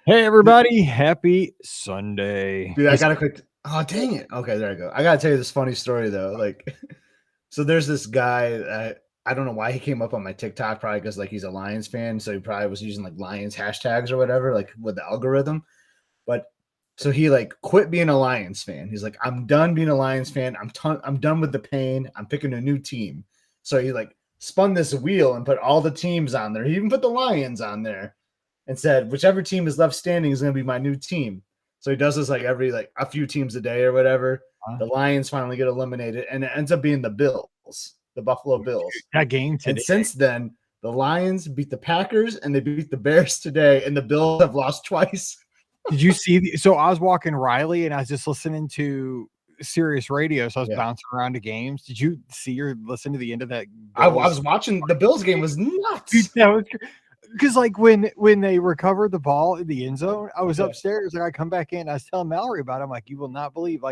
Hey everybody, happy Sunday. Dude, I got a quick. Oh, dang it. Okay, there I go. I gotta tell you this funny story though. So there's this guy. I don't know why he came up on my TikTok. Probably because he's a Lions fan, so he probably was using Lions hashtags or whatever, with the algorithm. But so he quit being a Lions fan. He's like, I'm done being a Lions fan. I'm done with the pain. I'm picking a new team. So he spun this wheel and put all the teams on there. He even put the Lions on there and said, whichever team is left standing is going to be my new team. So he does this every a few teams a day or whatever. The Lions finally get eliminated, and it ends up being the Bills, the Buffalo Bills. That game today. And since then, the Lions beat the Packers and they beat the Bears today, and the Bills have lost twice. Did you see? So I was walking Riley, and I was just listening to Sirius Radio, so I was bouncing around to games. Did you see or listen to the end of that? I was watching. The Bills game was nuts. Dude, that was because when they recovered the ball in the end zone, I was upstairs and I come back in. I was telling Mallory about it. I'm like, you will not believe,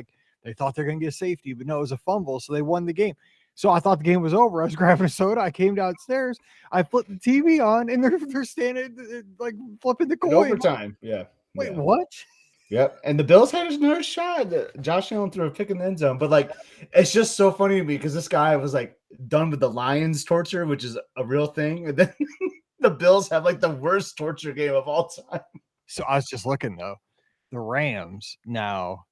they thought they're gonna get safety, but no, it was a fumble, so they won the game. So I thought the game was over. I was grabbing a soda. I came downstairs. I flipped the TV on, and they're standing flipping the coin. Overtime. Yeah. Wait, what? Yep. And the Bills had another shot. Josh Allen threw a pick in the end zone. But it's just so funny to me because this guy was done with the Lions torture, which is a real thing. And then the Bills have the worst torture game of all time. So I was just looking though. The Rams now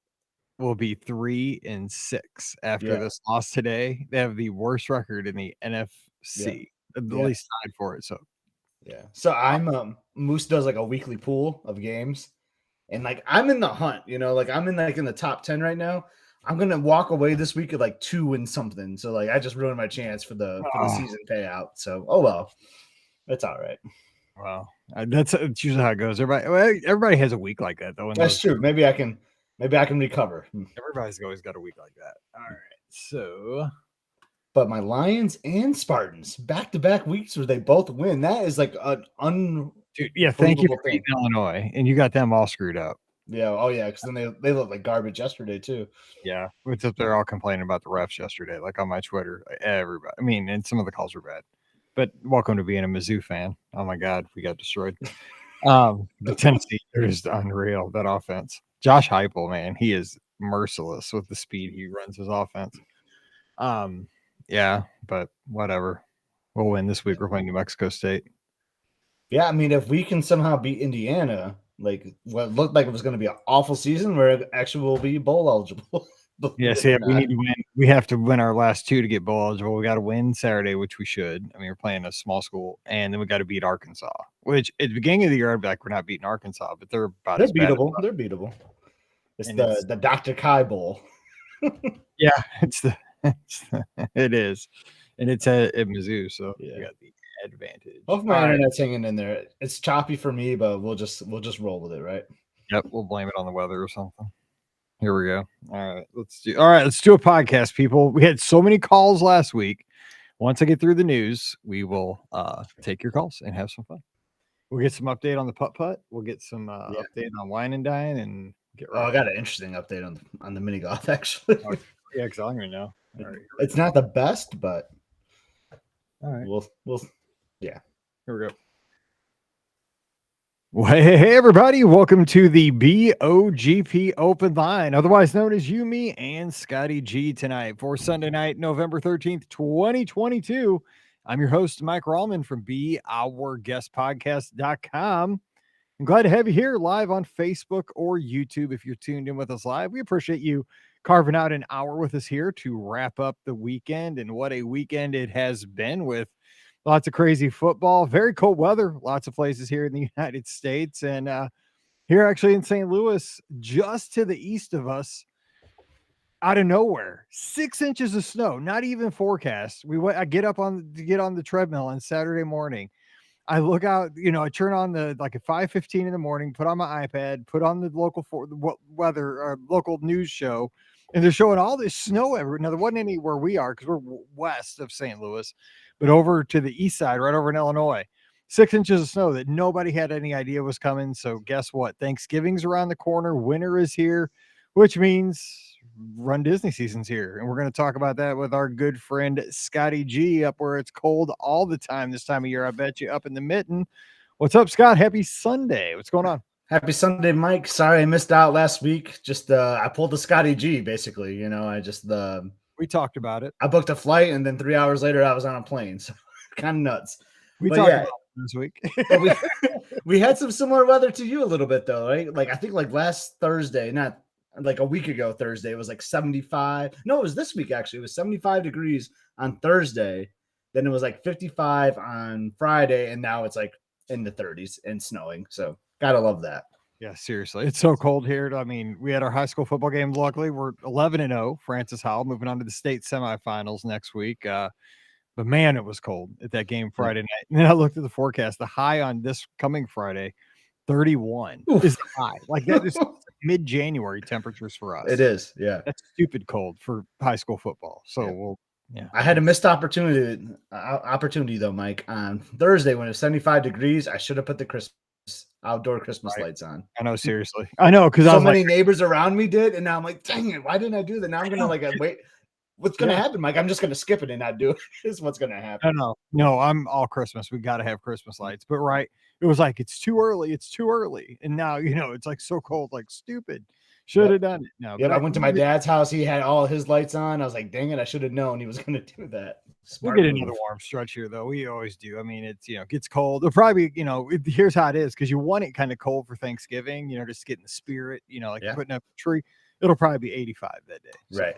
will be 3-6 after this loss today. They have the worst record in the NFC, at least tied for it. So So I'm Moose does a weekly pool of games, and I'm in the hunt. I'm in the top 10 right now. I'm gonna walk away this week at 2 and something. So I just ruined my chance for the season payout. So well, that's all right. Well, that's usually how it goes. Everybody has a week like that though. That's true. Maybe I can recover. Everybody's always got a week like that. All right. So, but my Lions and Spartans back-to-back weeks where they both win. That is an dude. Yeah, thank you for beating Illinois, and you got them all screwed up. Yeah. Oh yeah, because then they looked like garbage yesterday too. Yeah, it's up there all complaining about the refs yesterday, on my Twitter. Everybody. I mean, and some of the calls were bad. But welcome to being a Mizzou fan. Oh my God, we got destroyed. The Tennessee is unreal. That offense. Josh Heupel, man, he is merciless with the speed he runs his offense. Yeah, but whatever. We'll win this week. We're playing New Mexico State. Yeah, I mean, if we can somehow beat Indiana, what looked like it was going to be an awful season, where it actually will be bowl eligible. Yes, we need to win. We have to win our last 2 to get bowl eligible. We got to win Saturday, which we should. I mean, we're playing a small school, and then we got to beat Arkansas. Which at the beginning of the year, I'd be like, we're not beating Arkansas, but they're beatable. They're beatable. It's the Dr. Kai Bowl. Yeah, it is, and it's at Mizzou, so we got the advantage. Hopefully my internet's hanging in there. It's choppy for me, but we'll just roll with it, right? Yep, we'll blame it on the weather or something. Here we go. All right, let's do a podcast, people. We had so many calls last week. Once I get through the news, we will take your calls and have some fun. We'll get some update on the putt. We'll get some update on wine and dine and get right. I got an interesting update on the mini golf actually. Yeah, because I'm gonna know. All right, it's not the best, but all right, we'll yeah. Here we go. Well, hey, everybody. Welcome to the BOGP Open Line, otherwise known as You, Me, and Scotty G tonight for Sunday night, November 13th, 2022. I'm your host, Mike Rallman from BeOurGuestPodcast.com. I'm glad to have you here live on Facebook or YouTube if you're tuned in with us live. We appreciate you carving out an hour with us here to wrap up the weekend, and what a weekend it has been with lots of crazy football, very cold weather, lots of places here in the United States. And here actually in St. Louis, just to the east of us, out of nowhere, 6 inches of snow, not even forecast. I get up on the treadmill on Saturday morning. I look out, I turn on at 5:15 in the morning, put on my iPad, put on the local weather or local news show, and they're showing all this snow everywhere. Now, there wasn't any where we are because we're west of St. Louis, but over to the east side, right over in Illinois, 6 inches of snow that nobody had any idea was coming. So guess what? Thanksgiving's around the corner. Winter is here, which means Run Disney season's here. And we're going to talk about that with our good friend Scotty G up where it's cold all the time this time of year. I bet you up in the mitten. What's up, Scott? Happy Sunday. What's going on? Happy Sunday, Mike. Sorry I missed out last week. Just I pulled the Scotty G basically. I just We talked about it. I booked a flight and then 3 hours later I was on a plane. So kind of nuts. We But talked yeah, about it this week. but we we had some similar weather to you a little bit though, right? Like I think like last Thursday, not like a week ago Thursday, it was like 75. No, it was this week actually. It was 75 degrees on Thursday. Then it was like 55 on Friday, and now it's like in the 30s and snowing. So gotta love that. Yeah, seriously. It's so cold here. I mean, we had our high school football game. Luckily, we're 11-0, Francis Howell, moving on to the state semifinals next week. But man, it was cold at that game Yeah. Friday night. And then I looked at the forecast. The high on this coming Friday, 31 is Oof. the high. Like that is mid-January temperatures for It us. is, yeah. That's stupid cold for high school football. So Yeah. yeah. I had a missed opportunity though, Mike. On Thursday when it was 75 degrees, I should have put the outdoor Christmas Right. lights on. I know, seriously. I know, because I So was like, many neighbors around me did, and now I'm like, dang it, why didn't I do that? Now I'm I gonna know. like wait. What's gonna Yeah. happen, Mike? I'm just gonna skip it and not do it. Is what's gonna No, happen. no. No, I'm all Christmas. We gotta have Christmas lights. But right, it was like, it's too early, it's too early. And now, it's like so cold, like stupid. Should Yep. have done it. No, but Yep. I went to my dad's house. He had all his lights on. I was like, dang it, I should have known he was gonna do that. we'll Smart get another move. warm stretch here, though. We always do. I mean, it's gets cold. It'll probably, here's how it is, because you want it kind of cold for Thanksgiving, just getting the spirit, like Yeah. putting up a tree. It'll probably be 85 that day. So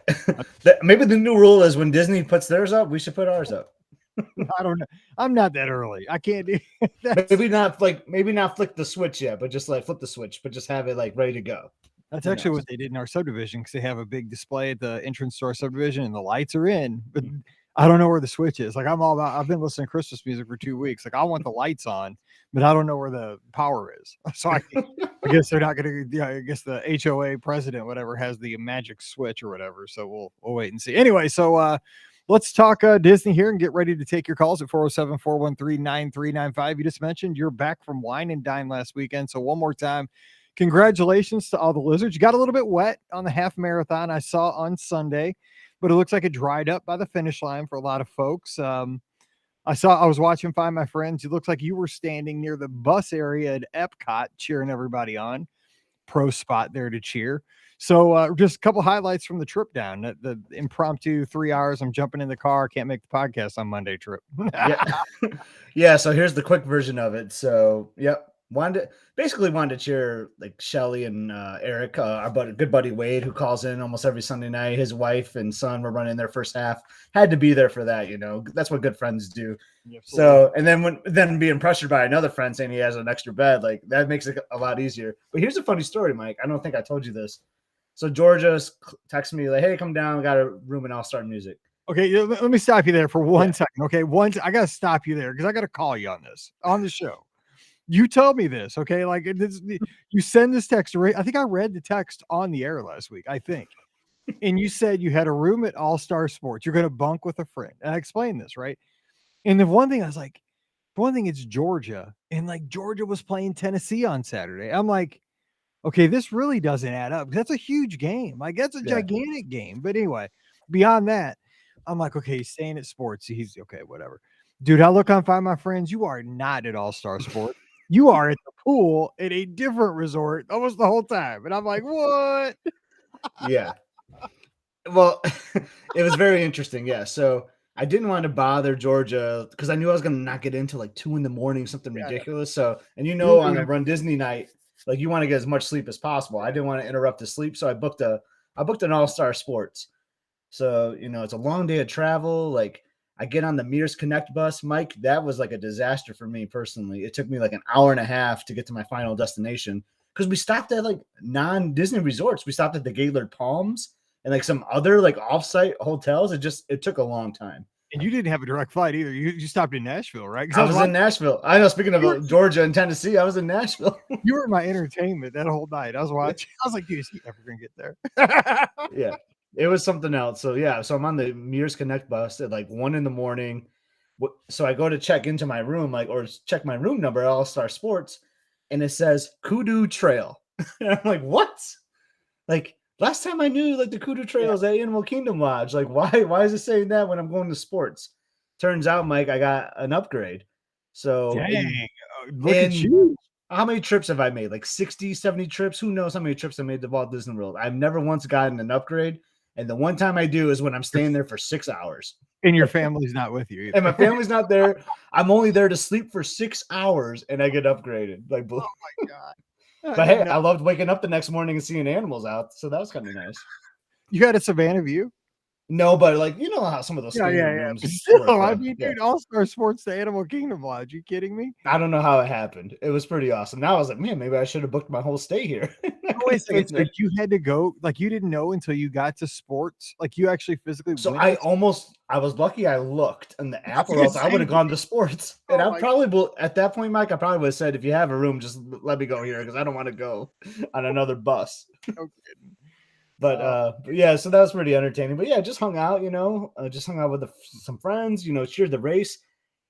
Right. Maybe the new rule is when Disney puts theirs up, we should put ours up. I don't know. I'm not that early. I can't do that's Maybe not flick the switch yet, but just like flip the switch, but just have it like ready to go. that's Who actually knows? what they did in our subdivision, because they have a big display at the entrance to our subdivision and the lights are in, but I don't know where the switch is. Like I've been listening to Christmas music for 2 weeks. Like I want the lights on, but I don't know where the power is. So I guess they're not gonna, yeah, I guess the HOA president, whatever, has the magic switch or whatever. So we'll wait and see. Anyway, so let's talk Disney here and get ready to take your calls at 407-413-9395. You just mentioned you're back from Wine and Dine last weekend. So one more time, congratulations to all the Lizards. You got a little bit wet on the half marathon I saw on Sunday, but it looks like it dried up by the finish line for a lot of folks. I was watching Find My Friends. It looks like you were standing near the bus area at Epcot cheering everybody on. Pro spot there to cheer. So just a couple highlights from the trip down. The impromptu 3 hours. I'm jumping in the car. Can't make the podcast on Monday trip. Yeah. Yeah. So here's the quick version of it. So, yep. Wanted to cheer like Shelly and Eric, good buddy Wade, who calls in almost every Sunday night. His wife and son were running their first half. Had to be there for that. That's what good friends do. Absolutely. So, and then being pressured by another friend saying he has an extra bed, like that makes it a lot easier. But here's a funny story, Mike. I don't think I told you this. So Georgia texted me like, "Hey, come down. We got a room in All Star Music." Okay, let me stop you there for 1 second. Okay, I got to stop you there because I got to call you on this on the show. You told me this, okay? Like you send this text. I think I read the text on the air last week. I think, and you said you had a room at All Star Sports. You're going to bunk with a friend, and I explained this, right? And the one thing I was like, it's Georgia, and like Georgia was playing Tennessee on Saturday. I'm like, okay, this really doesn't add up. That's a huge game. Like that's a gigantic game. But anyway, beyond that, I'm like, okay, he's staying at sports. He's okay, whatever. Dude, I look on Find My Friends. You are not at All Star Sports. You are at the pool at a different resort almost the whole time. And I'm like, what? Yeah. Well, it was very interesting. Yeah. So I didn't want to bother Georgia because I knew I was going to not get into like 2 a.m, something ridiculous. So, and on a Run Disney night, like you want to get as much sleep as possible. I didn't want to interrupt his sleep. So I booked an All-Star Sports. So, it's a long day of travel. Like I get on the Mears Connect bus, Mike. That was like a disaster for me personally. It took me like an hour and a half to get to my final destination because we stopped at like non-Disney resorts. We stopped at the Gaylord Palms and like some other like offsite hotels. It took a long time. And you didn't have a direct flight either. You stopped in Nashville, right? I was in Nashville. I know. Speaking of Georgia and Tennessee, I was in Nashville. You were my entertainment that whole night. I was watching. I was like, dude, is he ever gonna get there? Yeah. It was something else. So yeah, so I'm on the Mears Connect bus at like 1 a.m. So I go to check into my room, or check my room number at All Star Sports, and it says Kudu Trail. And I'm like, what? Like last time I knew like the Kudu Trail is at Animal Kingdom Lodge. Like why is it saying that when I'm going to sports? Turns out, Mike, I got an upgrade. So dang, look at you. how many trips have I made? Like 60, 70 trips? Who knows how many trips I made to Walt Disney World? I've never once gotten an upgrade. And the one time I do is when I'm staying there for 6 hours. And your family's not with you And my either. family's not there. I'm only there to sleep for 6 hours and I get upgraded. Like, Oh my god. I but didn't hey, know. I loved waking up the next morning and seeing animals out. So that was kind of nice. You had a Savannah View? No, but like, you know how some of those Yeah, standard yeah, yeah. But rooms work. still, I Yeah. mean, Yeah. dude, All-Star Sports to Animal Kingdom Lodge. You kidding me? I don't know how it happened. It was pretty awesome. Now I was like, man, maybe I should have booked my whole stay here. I Oh, could wait a have second. stayed So there. you had to go, like, you didn't know until you got to sports? Like, you actually physically So went to I was lucky I looked in the I app, was or gonna else I would say, have gone to sports. And oh I my probably will at that point, Mike, I probably would have said, if you have a room, just let me go here because I don't want to go on another bus. no kidding. But yeah, so that was pretty entertaining. But yeah, just hung out, just hung out with some friends, cheered the race.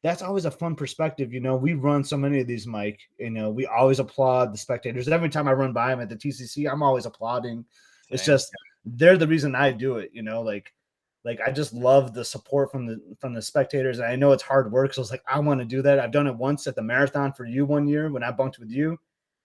That's always a fun perspective. We run so many of these, Mike. We always applaud the spectators. Every time I run by them at the TCC, I'm always applauding. It's Same. just they're the reason I do it. Like I just love the support from the spectators. And I know it's hard work, so it's like I want to do that. I've done it once at the marathon for you one year when I bunked with you,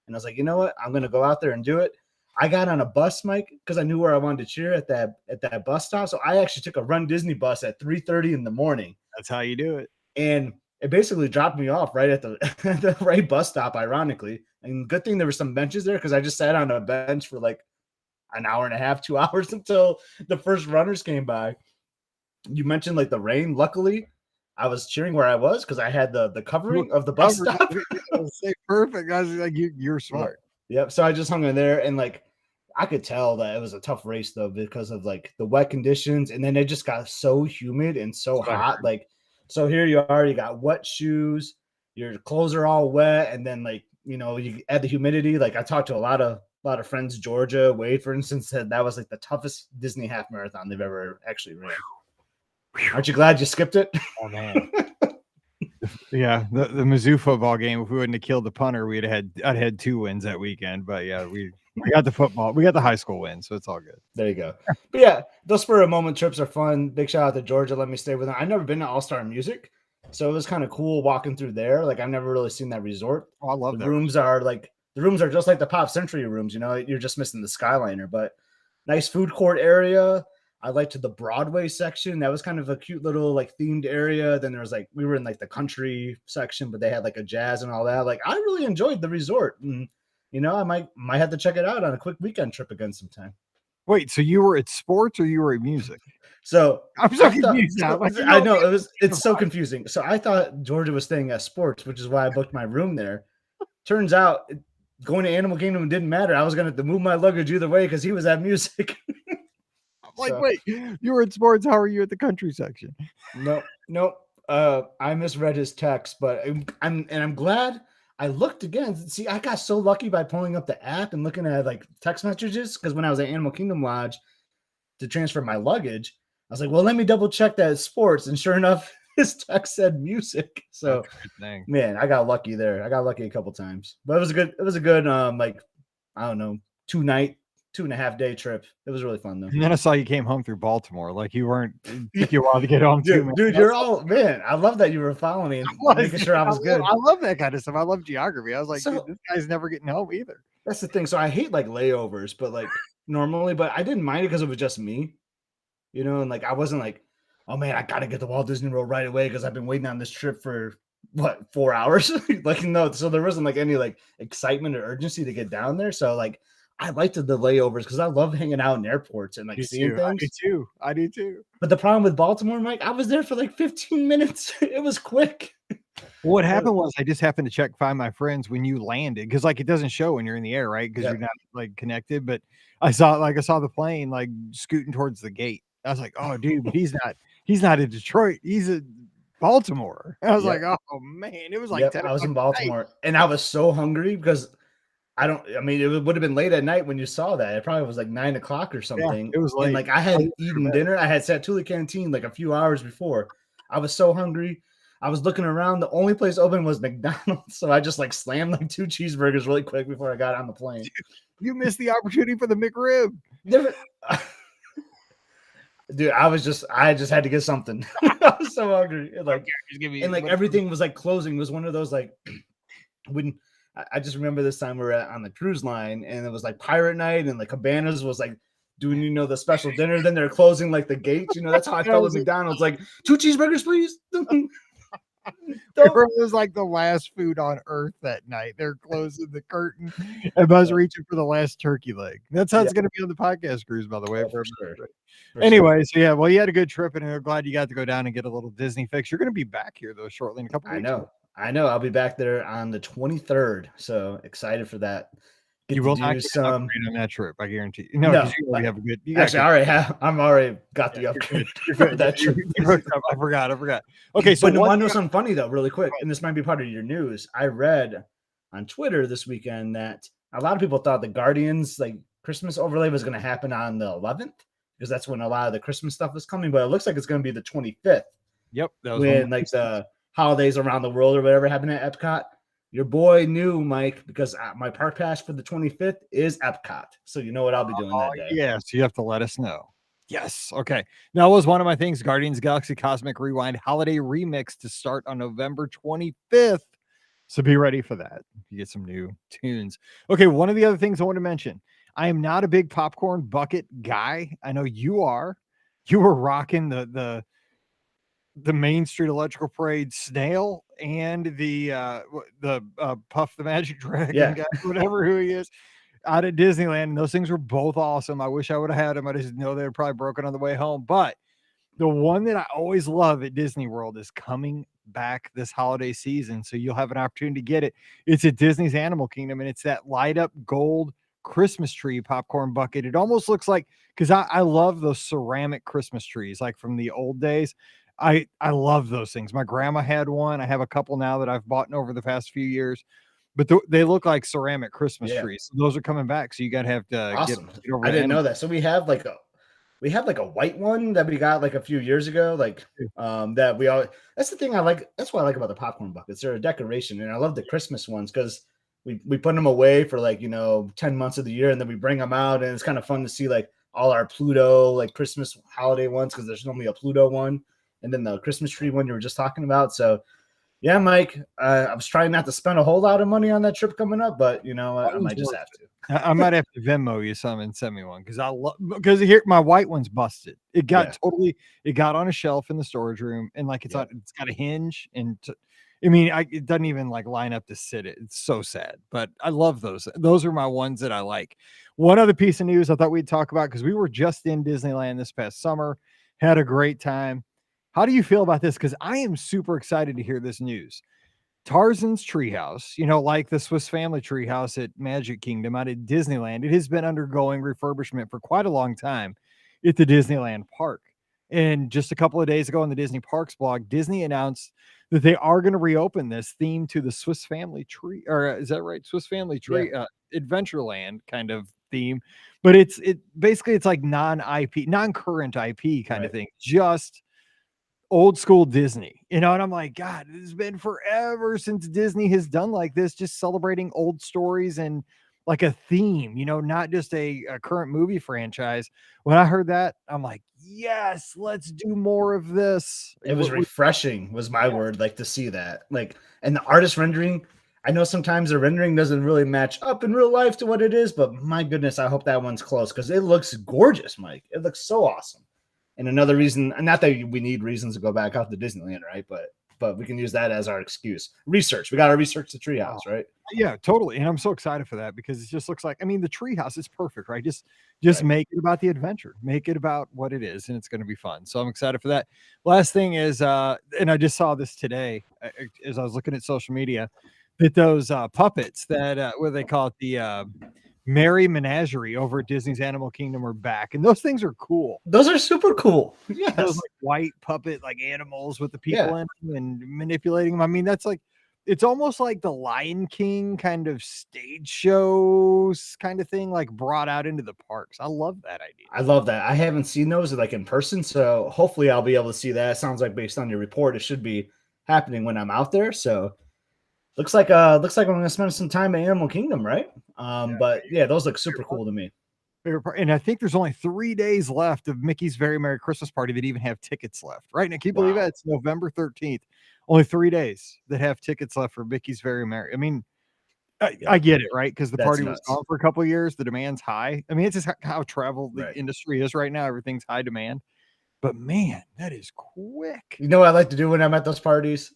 and I was like, you know what, I'm gonna go out there and do it. I got on a bus, Mike, because I knew where I wanted to cheer at that bus stop. So I actually took a Run Disney bus at 3:30 in the morning. That's how you do it. And it basically dropped me off right at the the right bus stop, ironically. And good thing there were some benches there because I just sat on a bench for like an hour and a half, 2 hours until the first runners came by. You mentioned like the rain. Luckily, I was cheering where I was because I had the You were covering of the bus covered. stop. I was say perfect. I was like, you're Yeah. smart. Yep. So I just hung in there and like I could tell that it was a tough race though because of like the wet conditions, and then it just got so humid and so That's what I hot. heard. Like, so here you are, you got wet shoes, your clothes are all wet, and then like you add the humidity. Like I talked to a lot of friends, Georgia, Wade, for instance, said that was like the toughest Disney half marathon they've ever actually ran. Aren't you glad you skipped it? Oh man. Yeah, the Mizzou football game. If we wouldn't have killed the punter, I'd had 2 wins that weekend. But yeah, we got the football. We got the high school win, so it's all good. There you go. But yeah, those spur of moment trips are fun. Big shout out to Georgia. Let me stay with them. I've never been to All Star Music, so it was kind of cool walking through there. Like I've never really seen that resort. Oh, I love The that. rooms are just like the Pop Century rooms. You're just missing the Skyliner, but nice food court area. I liked the Broadway section. That was kind of a cute little like themed area. Then there was like we were in like the country section, but they had like a jazz and all that. Like I really enjoyed the resort. And I might have to check it out on a quick weekend trip again sometime. Wait, so you were at sports or you were at music? So I'm so confused now. Like, I know it's so confusing. So I thought Georgia was staying at sports, which is why I booked my room there. Turns out going to Animal Kingdom didn't matter. I was going to have to move my luggage either way because he was at music. Like, So, wait, you were at sports. How are you at the country section? nope. I misread his text, but I'm glad I looked again. See, I got so lucky by pulling up the app and looking at like text messages because when I was at Animal Kingdom Lodge to transfer my luggage, I was like, well, let me double check that it's sports, and sure enough, his text said music. So, That's a good thing. man, I got lucky there. I got lucky a couple times, but it was a good like I don't know 2.5 day trip. It was really fun though. And then I saw you came home through Baltimore. Like you weren't. It took you a while to get home too, man. Dude, you're all man. I love that you were following me and making sure I was good. I love that kind of stuff. I love geography. I was like, So- dude, this guy's never getting home either. That's the thing. So I hate like layovers, but like normally, but I didn't mind it because it was just me, and like I wasn't like, oh man, I gotta get to Walt Disney World right away because I've been waiting on this trip for what 4 hours. Like no, so there wasn't like any like excitement or urgency to get down there. So like I liked the layovers because I love hanging out in airports and like seeing things. I do too. But the problem with Baltimore, Mike, I was there for like 15 minutes. It was quick. What happened was I just happened to find my friends when you landed because like it doesn't show when you're in the air, right? Because Yeah. you're not like connected. But I saw the plane like scooting towards the gate. I was like, oh dude, but he's not in Detroit. He's in Baltimore. I was Yeah. like, oh man, it was like Yep, 10 I was in o'clock at night. Baltimore and I was so hungry because I mean, it would have been late at night when you saw that. It probably was like 9 o'clock or something. it was late. And like I hadn't eaten dinner. I had Satuli Canteen like a few hours before. I was so hungry. I was looking around. The only place open was McDonald's. So I just like slammed like 2 cheeseburgers really quick before I got on the plane. You missed the opportunity for the McRib. Dude, I just had to get something. I was so hungry. And like everything was like closing. It was one of those like when I just remember this time we were on the cruise line, and it was like pirate night, and like Cabanas was like doing, the special dinner. Then they're closing like the gates. That's how I That felt with was McDonald's. Like 2 cheeseburgers, please. it Don't. was like the last food on earth that night. They're closing the curtain and Buzz reaching for the last turkey leg. That's how Yeah. it's going to be on the podcast cruise, by the way. Oh, for sure. For sure. Anyway, so yeah, well, you had a good trip, and I'm glad you got to go down and get a little Disney fix. You're going to be back here though shortly in a couple I weeks. know. I know. I'll be back there on the 23rd. So excited for that. Get You to will not do get an some. upgrade on that trip, I guarantee you. No, because No, you already have a good. You got actually, good. I already have. I'm already got the You're upgrade good. for You're that good. trip. You hooked up. I forgot. Okay, so But one want to know thing something funny though, really quick, and this might be part of your news. I read on Twitter this weekend that a lot of people thought the Guardians like Christmas overlay was going to happen on the 11th because that's when a lot of the Christmas stuff is coming. But it looks like it's going to be the 25th Yep, that was when like the holidays around the world or whatever happen at Epcot. Your boy knew, Mike, because my park pass for the 25th is Epcot. So you know what I'll be doing that day. yes, you have to let us know. Yes. Okay. That was one of my things. Guardians Galaxy Cosmic Rewind Holiday Remix to start on November 25th. So be ready for that. You get some new tunes. Okay. One of the other things I want to mention, I am not a big popcorn bucket guy. I know you are. You were rocking the Main Street Electrical Parade snail and the Puff the Magic Dragon guy, whatever who he is, out at Disneyland. And those things were both awesome. I wish I would have had them. I just know they were probably broken on the way home. But the one that I always love at Disney World is coming back this holiday season. So you'll have an opportunity to get it. It's at Disney's Animal Kingdom, and it's that light up gold Christmas tree popcorn bucket. It almost looks like, because I love those ceramic Christmas trees, like from the old days. I love those things. My grandma had one. I have a couple now that I've bought over the past few years, but they look like ceramic Christmas trees. So those are coming back. So you got to have to awesome. get over. I didn't know that. So we have like a white one that we got like a few years ago. Like that we all. That's the thing I like. That's what I like about the popcorn buckets. They're a decoration, and I love the Christmas ones because we put them away for like 10 months of the year, and then we bring them out, and it's kind of fun to see like all our Pluto like Christmas holiday ones because there's normally a Pluto one. And then the Christmas tree one you were just talking about. So, yeah, Mike, I was trying not to spend a whole lot of money on that trip coming up, but I might just have to. I might have to Venmo you some and send me one because here my white one's busted. It got it got on a shelf in the storage room, and like it's got a hinge, and it doesn't even like line up to sit it. It's so sad, but I love those. Those are my ones that I like. One other piece of news I thought we'd talk about, because we were just in Disneyland this past summer, had a great time. How do you feel about this? Because I am super excited to hear this news. Tarzan's Treehouse, like the Swiss Family Treehouse at Magic Kingdom out at Disneyland, it has been undergoing refurbishment for quite a long time at the Disneyland park. And just a couple of days ago on the Disney Parks blog, Disney announced that they are going to reopen this theme to the Swiss Family Tree, or is that right? Swiss Family Tree, Adventureland kind of theme. But it's basically like non-current IP kind of thing, just old school Disney, and I'm like, God, it's been forever since Disney has done like this, just celebrating old stories and like a theme, not just a current movie franchise. When I heard that, I'm like, yes, let's do more of this. It was refreshing, was my word, like to see that. Like, and the artist rendering, I know sometimes the rendering doesn't really match up in real life to what it is, but my goodness, I hope that one's close because it looks gorgeous, Mike. It looks so awesome. And another reason, not that we need reasons to go back out to Disneyland, right? But we can use that as our excuse. Research. We got to research the treehouse, right? Yeah, totally. And I'm so excited for that because it just looks like, the treehouse is perfect, right? Just make it about the adventure, make it about what it is, and it's going to be fun. So I'm excited for that. Last thing is, and I just saw this today as I was looking at social media, that those puppets that, what they call it, the Merry Menagerie over at Disney's Animal Kingdom are back, and those things are cool. Those are super cool. Yes, those like white puppet like animals with the people in them and manipulating them. That's like, it's almost like the Lion King kind of stage shows kind of thing, like brought out into the parks. I love that idea. I love that. I haven't seen those like in person, so hopefully I'll be able to see that. It sounds like based on your report, it should be happening when I'm out there. So looks like I'm gonna spend some time at Animal Kingdom, right? But yeah, those look super cool to me. And I think there's only 3 days left of Mickey's Very Merry Christmas Party that even have tickets left, right? And can you believe that? It's November 13th. Only 3 days that have tickets left for Mickey's Very Merry. I get it, right? Because the That's party was nuts. gone for a couple of years. The demand's high. I mean, it's just how travel the Right. industry is right now. Everything's high demand. But man, that is quick. You know what I like to do when I'm at those parties?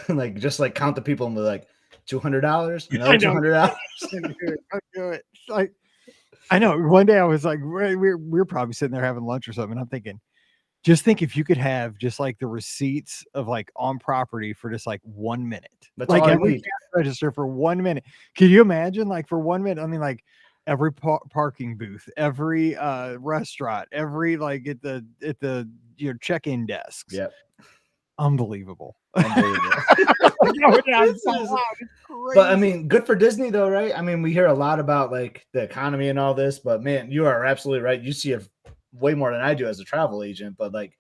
Like just like count the people and be like $200, I another know. $200. Couldn't do it. Couldn't do it. It's like I know. One day I was like, we're probably sitting there having lunch or something. And I'm thinking, just think if you could have just like the receipts of like on property for just like 1 minute, That's like all I every need. cash register for 1 minute. Can you imagine like for 1 minute? I mean, like every parking booth, every restaurant, every like at the your check-in desks. Yep. Unbelievable. Unbelievable. Going down This so is- loud. It's But I crazy. mean, good for Disney though, right? I mean, we hear a lot about like the economy and all this, but man, you are absolutely right. You see it way more than I do as a travel agent, but like,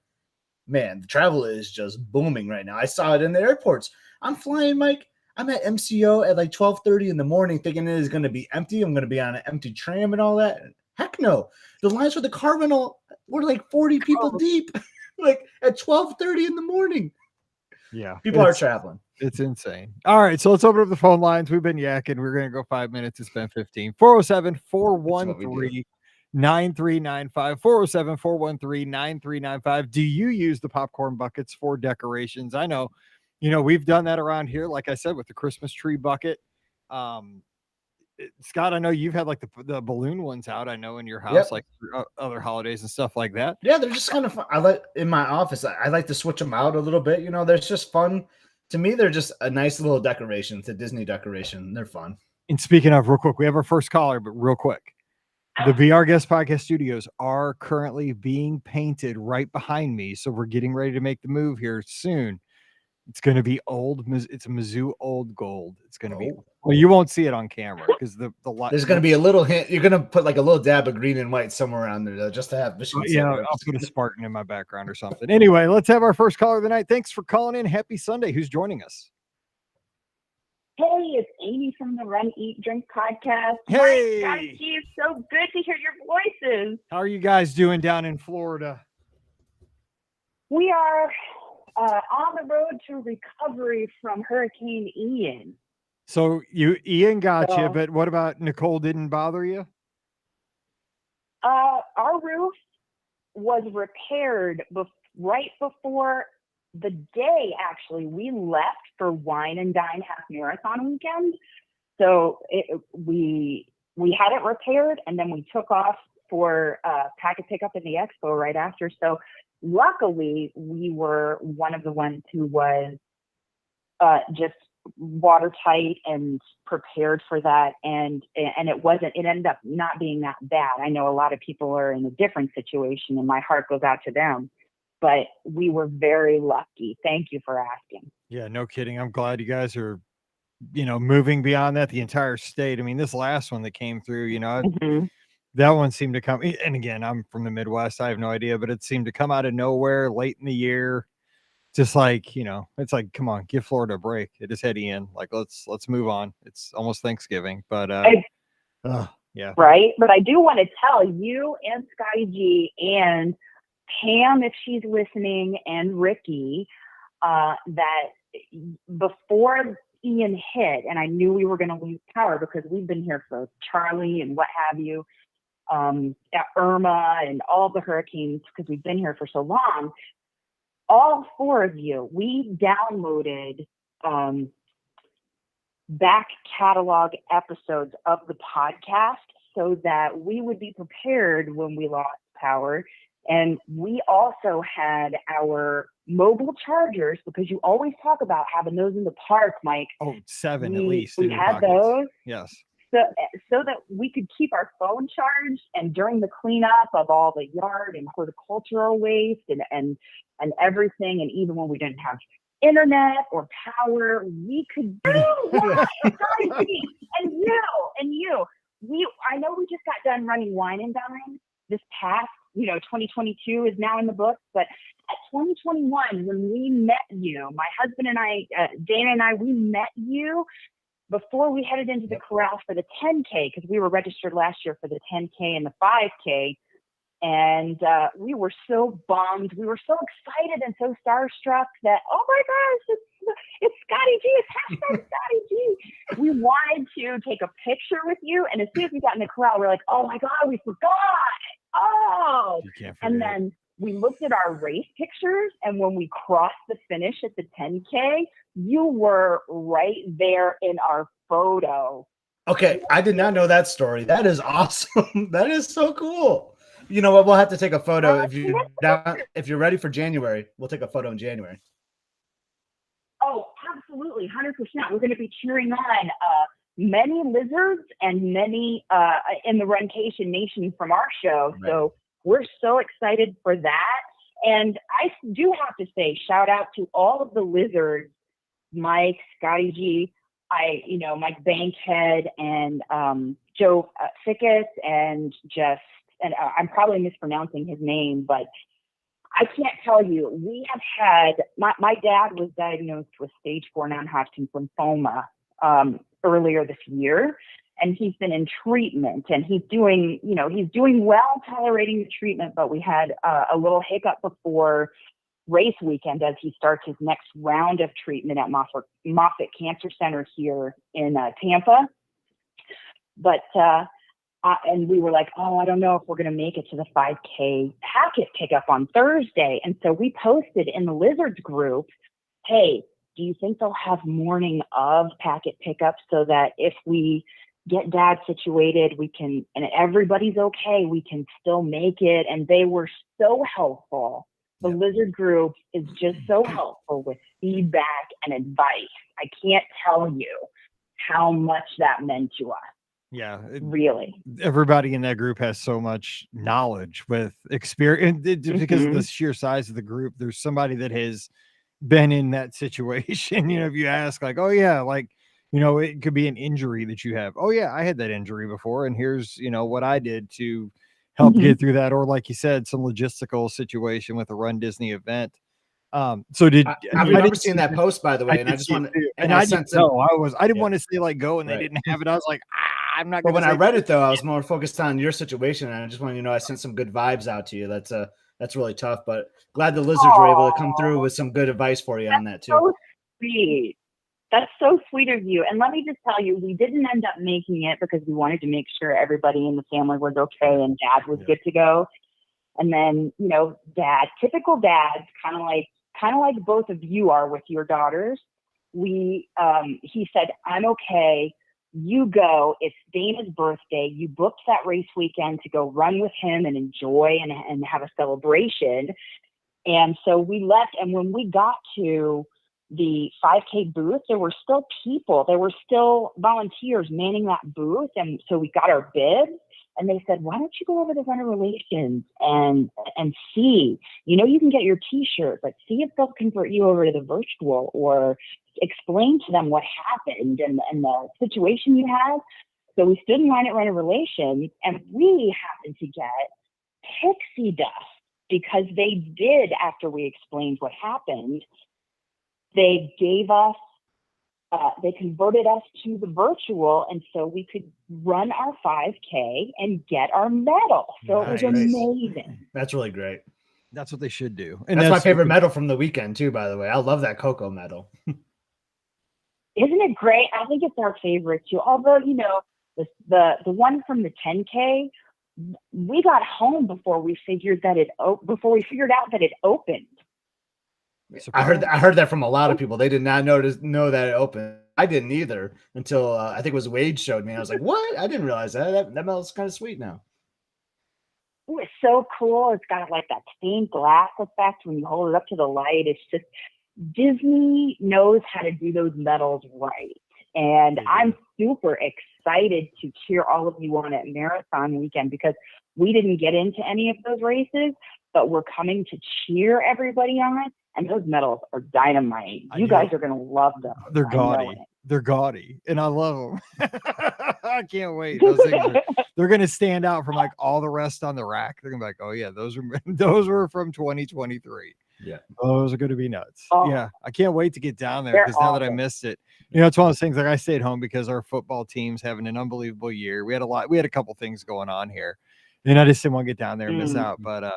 man, the travel is just booming right now. I saw it in the airports. I'm flying, Mike. I'm at MCO at like 12:30 in the morning, thinking it is going to be empty. I'm going to be on an empty tram and all that. Heck no. The lines for the car rental were like 40 people deep, like at 12:30 in the morning. Yeah, People are traveling. it's insane. All right, so let's open up the phone lines. We've been yakking. We're going to go 5 minutes. It's been 15. 407 That's what we do. 9395. 407 413 9395. Do you use the popcorn buckets for decorations? I know, we've done that around here, like I said, with the Christmas tree bucket. Scott, I know you've had like the balloon ones out, I know, in your house, Yep. like for other holidays and stuff like that. Yeah, they're just kind of fun. I like in my office, I like to switch them out a little bit. There's just fun. To me, they're just a nice little decoration. It's a Disney decoration. They're fun. And speaking of, real quick, we have our first caller, but real quick. The Be Our Guest podcast studios are currently being painted right behind me. So we're getting ready to make the move here soon. It's going to be old. It's a Mizzou old gold. It's going to be, well, you won't see it on camera because the light. There's going to be a little hint. You're going to put like a little dab of green and white somewhere around there, though, just to have Michigan State. Yeah, I'll put a Spartan in my background or something. Anyway, let's have our first caller of the night. Thanks for calling in. Happy Sunday. Who's joining us? Hey, it's Amy from the Run, Eat, Drink podcast. Hey, guys, it's so good to hear your voices. How are you guys doing down in Florida? We are on the road to recovery from Hurricane Ian. So Ian got you, but what about Nicole didn't bother you? Our roof was repaired right before the day, actually, we left for Wine and Dine Half Marathon weekend. So we had it repaired, and then we took off for packet pickup in the expo right after. So luckily, we were one of the ones who was just watertight and prepared for that. And it ended up not being that bad. I know a lot of people are in a different situation, and my heart goes out to them. But we were very lucky. Thank you for asking. Yeah, no kidding. I'm glad you guys are, moving beyond that, the entire state. I mean, this last one that came through, that one seemed to come. And again, I'm from the Midwest. I have no idea, but it seemed to come out of nowhere late in the year. Just like, it's like, come on, give Florida a break. It just had Ian. Like, let's move on. It's almost Thanksgiving, but yeah. Right. But I do want to tell you and Scotty G and Pam, if she's listening, and Ricky, that before Ian hit, and I knew we were going to lose power because we've been here for Charlie and what have you, Irma and all the hurricanes, because we've been here for so long. All four of you, we downloaded back catalog episodes of the podcast so that we would be prepared when we lost power. And we also had our mobile chargers, because you always talk about having those in the park, Mike. Oh, 7 at least. We had those. Yes. So that we could keep our phone charged, and during the cleanup of all the yard and horticultural waste and everything, and even when we didn't have internet or power, we could do that. and you. I know we just got done running Wine and Dine this past, 2022 is now in the books, but at 2021, when we met you, my husband and I, Dana and I, we met you before we headed into the corral for the 10K, because we were registered last year for the 10K and the 5K. And we were so bummed. We were so excited and so starstruck that, oh my gosh, it's Scotty G. It's hashtag Scotty G. We wanted to take a picture with you. And as soon as we got in the corral, we're like, oh my God, we forgot. Oh. You can't forget. And then we looked at our race pictures. And when we crossed the finish at the 10K, you were right there in our photo. Okay, I did not know that story. That is awesome. That is so cool. You know what? We'll have to take a photo if you're ready for January. We'll take a photo in January. Oh, absolutely, 100%. We're going to be cheering on many lizards and many in the Runcation Nation from our show. Right. So we're so excited for that. And I do have to say, shout out to all of the lizards, Mike, Scotty G, Mike Bankhead, and Joe Fickett, and I'm probably mispronouncing his name, but I can't tell you. We have had, my dad was diagnosed with stage 4 non-Hodgkin's lymphoma earlier this year, and he's been in treatment, and he's doing well, tolerating the treatment, but we had a little hiccup before race weekend as he starts his next round of treatment at Moffitt Cancer Center here in Tampa. But and we were like, oh, I don't know if we're going to make it to the 5K packet pickup on Thursday. And so we posted in the Lizards group, hey, do you think they'll have morning of packet pickup so that if we get dad situated, we can, and everybody's okay, we can still make it. And they were so helpful. The Lizard group is just so helpful with feedback and advice. I can't tell you how much that meant to us. Yeah, really. Everybody in that group has so much knowledge with experience because of the sheer size of the group. There's somebody that has been in that situation. If you ask, like, oh yeah, like, it could be an injury that you have. Oh yeah, I had that injury before, and here's what I did to help get through that. Or like you said, some logistical situation with a Run Disney event. So I remember seeing that post, by the way, and I just want to, and I didn't want to say like go, and they didn't have it. I was like, I'm not. But when I read it though, I was more focused on your situation, and I just wanted to know I sent some good vibes out to you. That's really tough, but glad the Lizards were able to come through with some good advice for you on that too. So sweet. That's so sweet of you. And let me just tell you, we didn't end up making it because we wanted to make sure everybody in the family was okay and dad was good to go. And then, dad, typical dads, kind of like both of you are with your daughters. He said, I'm okay. You go. It's Dana's birthday. You booked that race weekend to go run with him and enjoy and have a celebration. And so we left. And when we got to the 5K booth, there were still people. There were still volunteers manning that booth. And so we got our bibs. And they said, why don't you go over to Runner Relations and see, you can get your t-shirt, but see if they'll convert you over to the virtual or explain to them what happened and the situation you had. So we stood in line at Runner Relations, and we happened to get pixie dust because they did, after we explained what happened, they gave us they converted us to the virtual, and so we could run our 5K and get our medal. So Nice. It was amazing. That's really great. That's what they should do. And that's my favorite medal from the weekend too, by the way. I love that Coco medal. Isn't it great? I think it's our favorite too. Although, the one from the 10K, we got home before we figured out that it opened. I heard that from a lot of people. They did not know that it opened. I didn't either until I think it was Wade showed me. I was like, what? I didn't realize that. That medal's kind of sweet now. Ooh, it's so cool. It's got like that stained glass effect when you hold it up to the light. It's just, Disney knows how to do those medals right. And I'm super excited to cheer all of you on at Marathon Weekend because we didn't get into any of those races, but we're coming to cheer everybody on. And those medals are dynamite. You guys are going to love them. They're gaudy. They're gaudy, and I love them. I can't wait. They're going to stand out from like all the rest on the rack. They're going to be like, oh yeah, those were from 2023. Yeah, those are going to be nuts. Oh, yeah, I can't wait to get down there because now that I missed it, it's one of those things. Like I stayed home because our football team's having an unbelievable year. We had a couple things going on here. and I just didn't want to get down there and miss Mm. out. But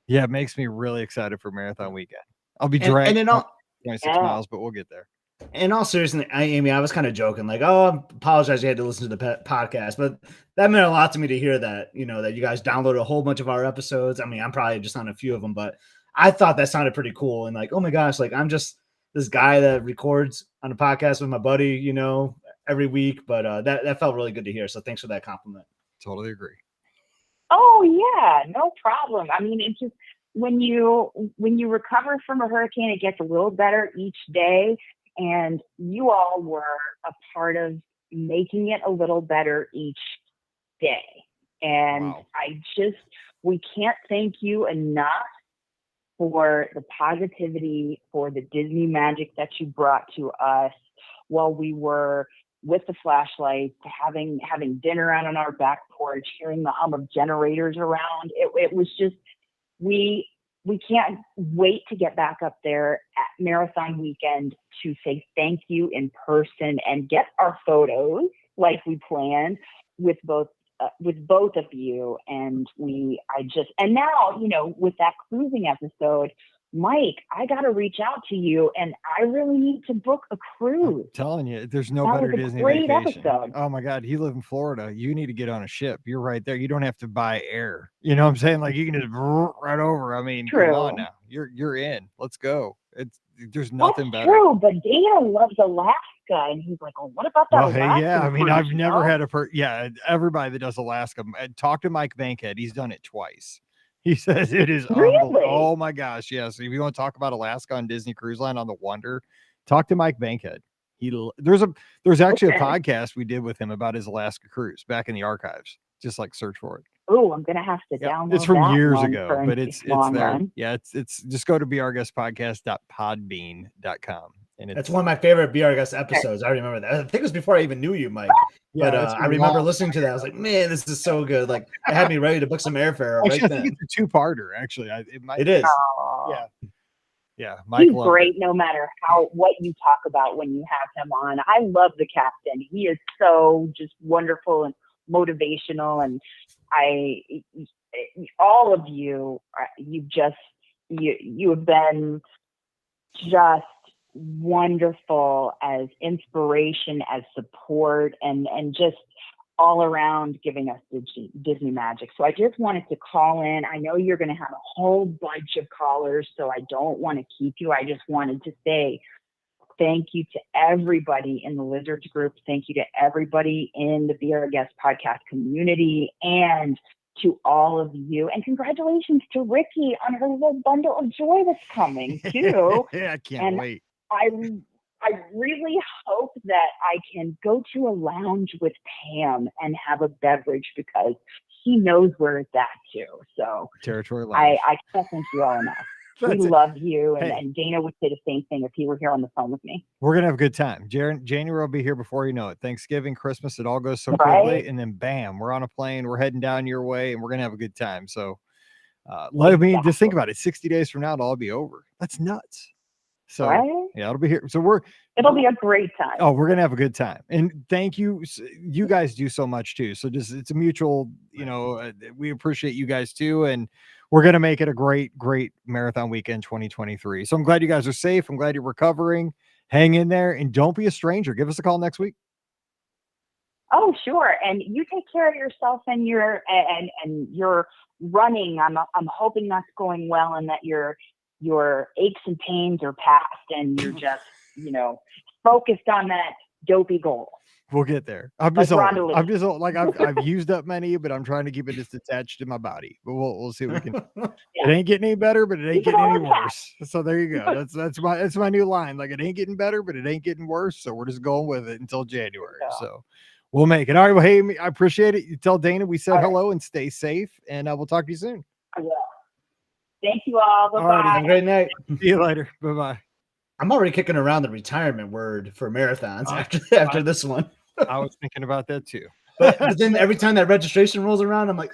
yeah, it makes me really excited for marathon weekend. I'll be And dragged in all 26 Yeah. miles, but we'll get there. in all seriousness, Amy, I was kind of joking, like, oh, I apologize you had to listen to the podcast, but that meant a lot to me to hear that, that you guys downloaded a whole bunch of our episodes. I mean, I'm probably just on a few of them, but I thought that sounded pretty cool. And like, oh my gosh, like I'm just this guy that records on a podcast with my buddy, every week. But that felt really good to hear. So thanks for that compliment. Totally agree. Oh yeah, no problem. I mean, it's just when you recover from a hurricane, it gets a little better each day, and you all were a part of making it a little better each day. And Wow. we can't thank you enough for the positivity, for the Disney magic that you brought to us while we were with the flashlights, having dinner out on our back porch, hearing the hum of generators around. It was just, we can't wait to get back up there at marathon weekend to say thank you in person and get our photos like we planned with both of you. And now, with that cruising episode, Mike, I got to reach out to you, and I really need to book a cruise. I'm telling you, there's no That better was a Disney great vacation. episode. Oh my God, you live in Florida. You need to get on a ship. You're right there. You don't have to buy air. You know what I'm saying? Like you can just right over. I mean, come on True. now. You're in. Let's go. There's nothing That's better. true, but Dana loves Alaska, and he's like, "Oh, what about that Well, Alaska?" hey, yeah. I mean, cruise, I've you never know? had everybody that does Alaska. Talk to Mike Bankhead. He's done it twice. He says it is unbelievable. Really? Oh my gosh, yes. If you want to talk about Alaska on Disney Cruise Line on the Wonder, talk to Mike Bankhead. There's actually a Okay. podcast we did with him about his Alaska cruise back in the archives. Just like search for it. Oh, I'm gonna have to Yep. download It's from that years one ago, for but it's long there. run. Yeah, it's just go to beourguestpodcast.podbean.com. And That's one of my favorite Be Our Guest episodes. I remember that. I think it was before I even knew you, Mike. yeah, But it's I remember listening to that. I was like, man, this is so good. Like, it had me ready to book some airfare actually, right I then. think it's a two-parter. Actually, It is. Yeah, yeah. Mike He's loved great it. no matter what you talk about when you have him on. I love the captain. He is so just wonderful and motivational, and all of you, you have been just wonderful as inspiration, as support, and just all around giving us Disney magic. So I just wanted to call in. I know you're going to have a whole bunch of callers, so I don't want to keep you. I just wanted to say thank you to everybody in the Lizards group. Thank you to everybody in the Be Our Guest podcast community, and to all of you. And congratulations to Ricky on her little bundle of joy that's coming too. Yeah, I can't wait. I really hope that I can go to a lounge with Pam and have a beverage, because he knows where it's at too. So Territory Lounge. I can't thank you all enough. We love you, and Dana would say the same thing if he were here on the phone with me. We're gonna have a good time. January will be here before you know it. Thanksgiving, Christmas, it all goes so quickly, Right? and then bam, we're on a plane. We're heading down your way, and we're gonna have a good time. So, let me just think about it. 60 days from now, it'll all be over. That's nuts. So Right? yeah, it'll be here. So It'll be a great time. oh, we're gonna have a good time, and thank you. You guys do so much too. So just it's a mutual. We appreciate you guys too, and we're gonna make it a great marathon weekend 2023. So I'm glad you guys are safe. I'm glad you're recovering. Hang in there, and don't be a stranger. Give us a call next week. Oh, sure. And you take care of yourself and your running. I'm hoping that's going well, and that your aches and pains are past, and you're just, focused on that dopey goal. We'll get there. I'm just old. Like I've used up many, but I'm trying to keep it just attached to my body. But we'll see what we can. Yeah. It ain't getting any better, but it ain't Keep it getting all any intact. worse. So there you go. That's my new line. Like it ain't getting better, but it ain't getting worse. So we're just going with it until January. Yeah. So we'll make it. All right. Well, hey, I appreciate it. You tell Dana we said All right. hello and stay safe, and we'll talk to you soon. I will. Thank you all. Bye-bye. All right, have a great night. See you later. Bye-bye. I'm already kicking around the retirement word for marathons after this one. I was thinking about that too. But then every time that registration rolls around, I'm like,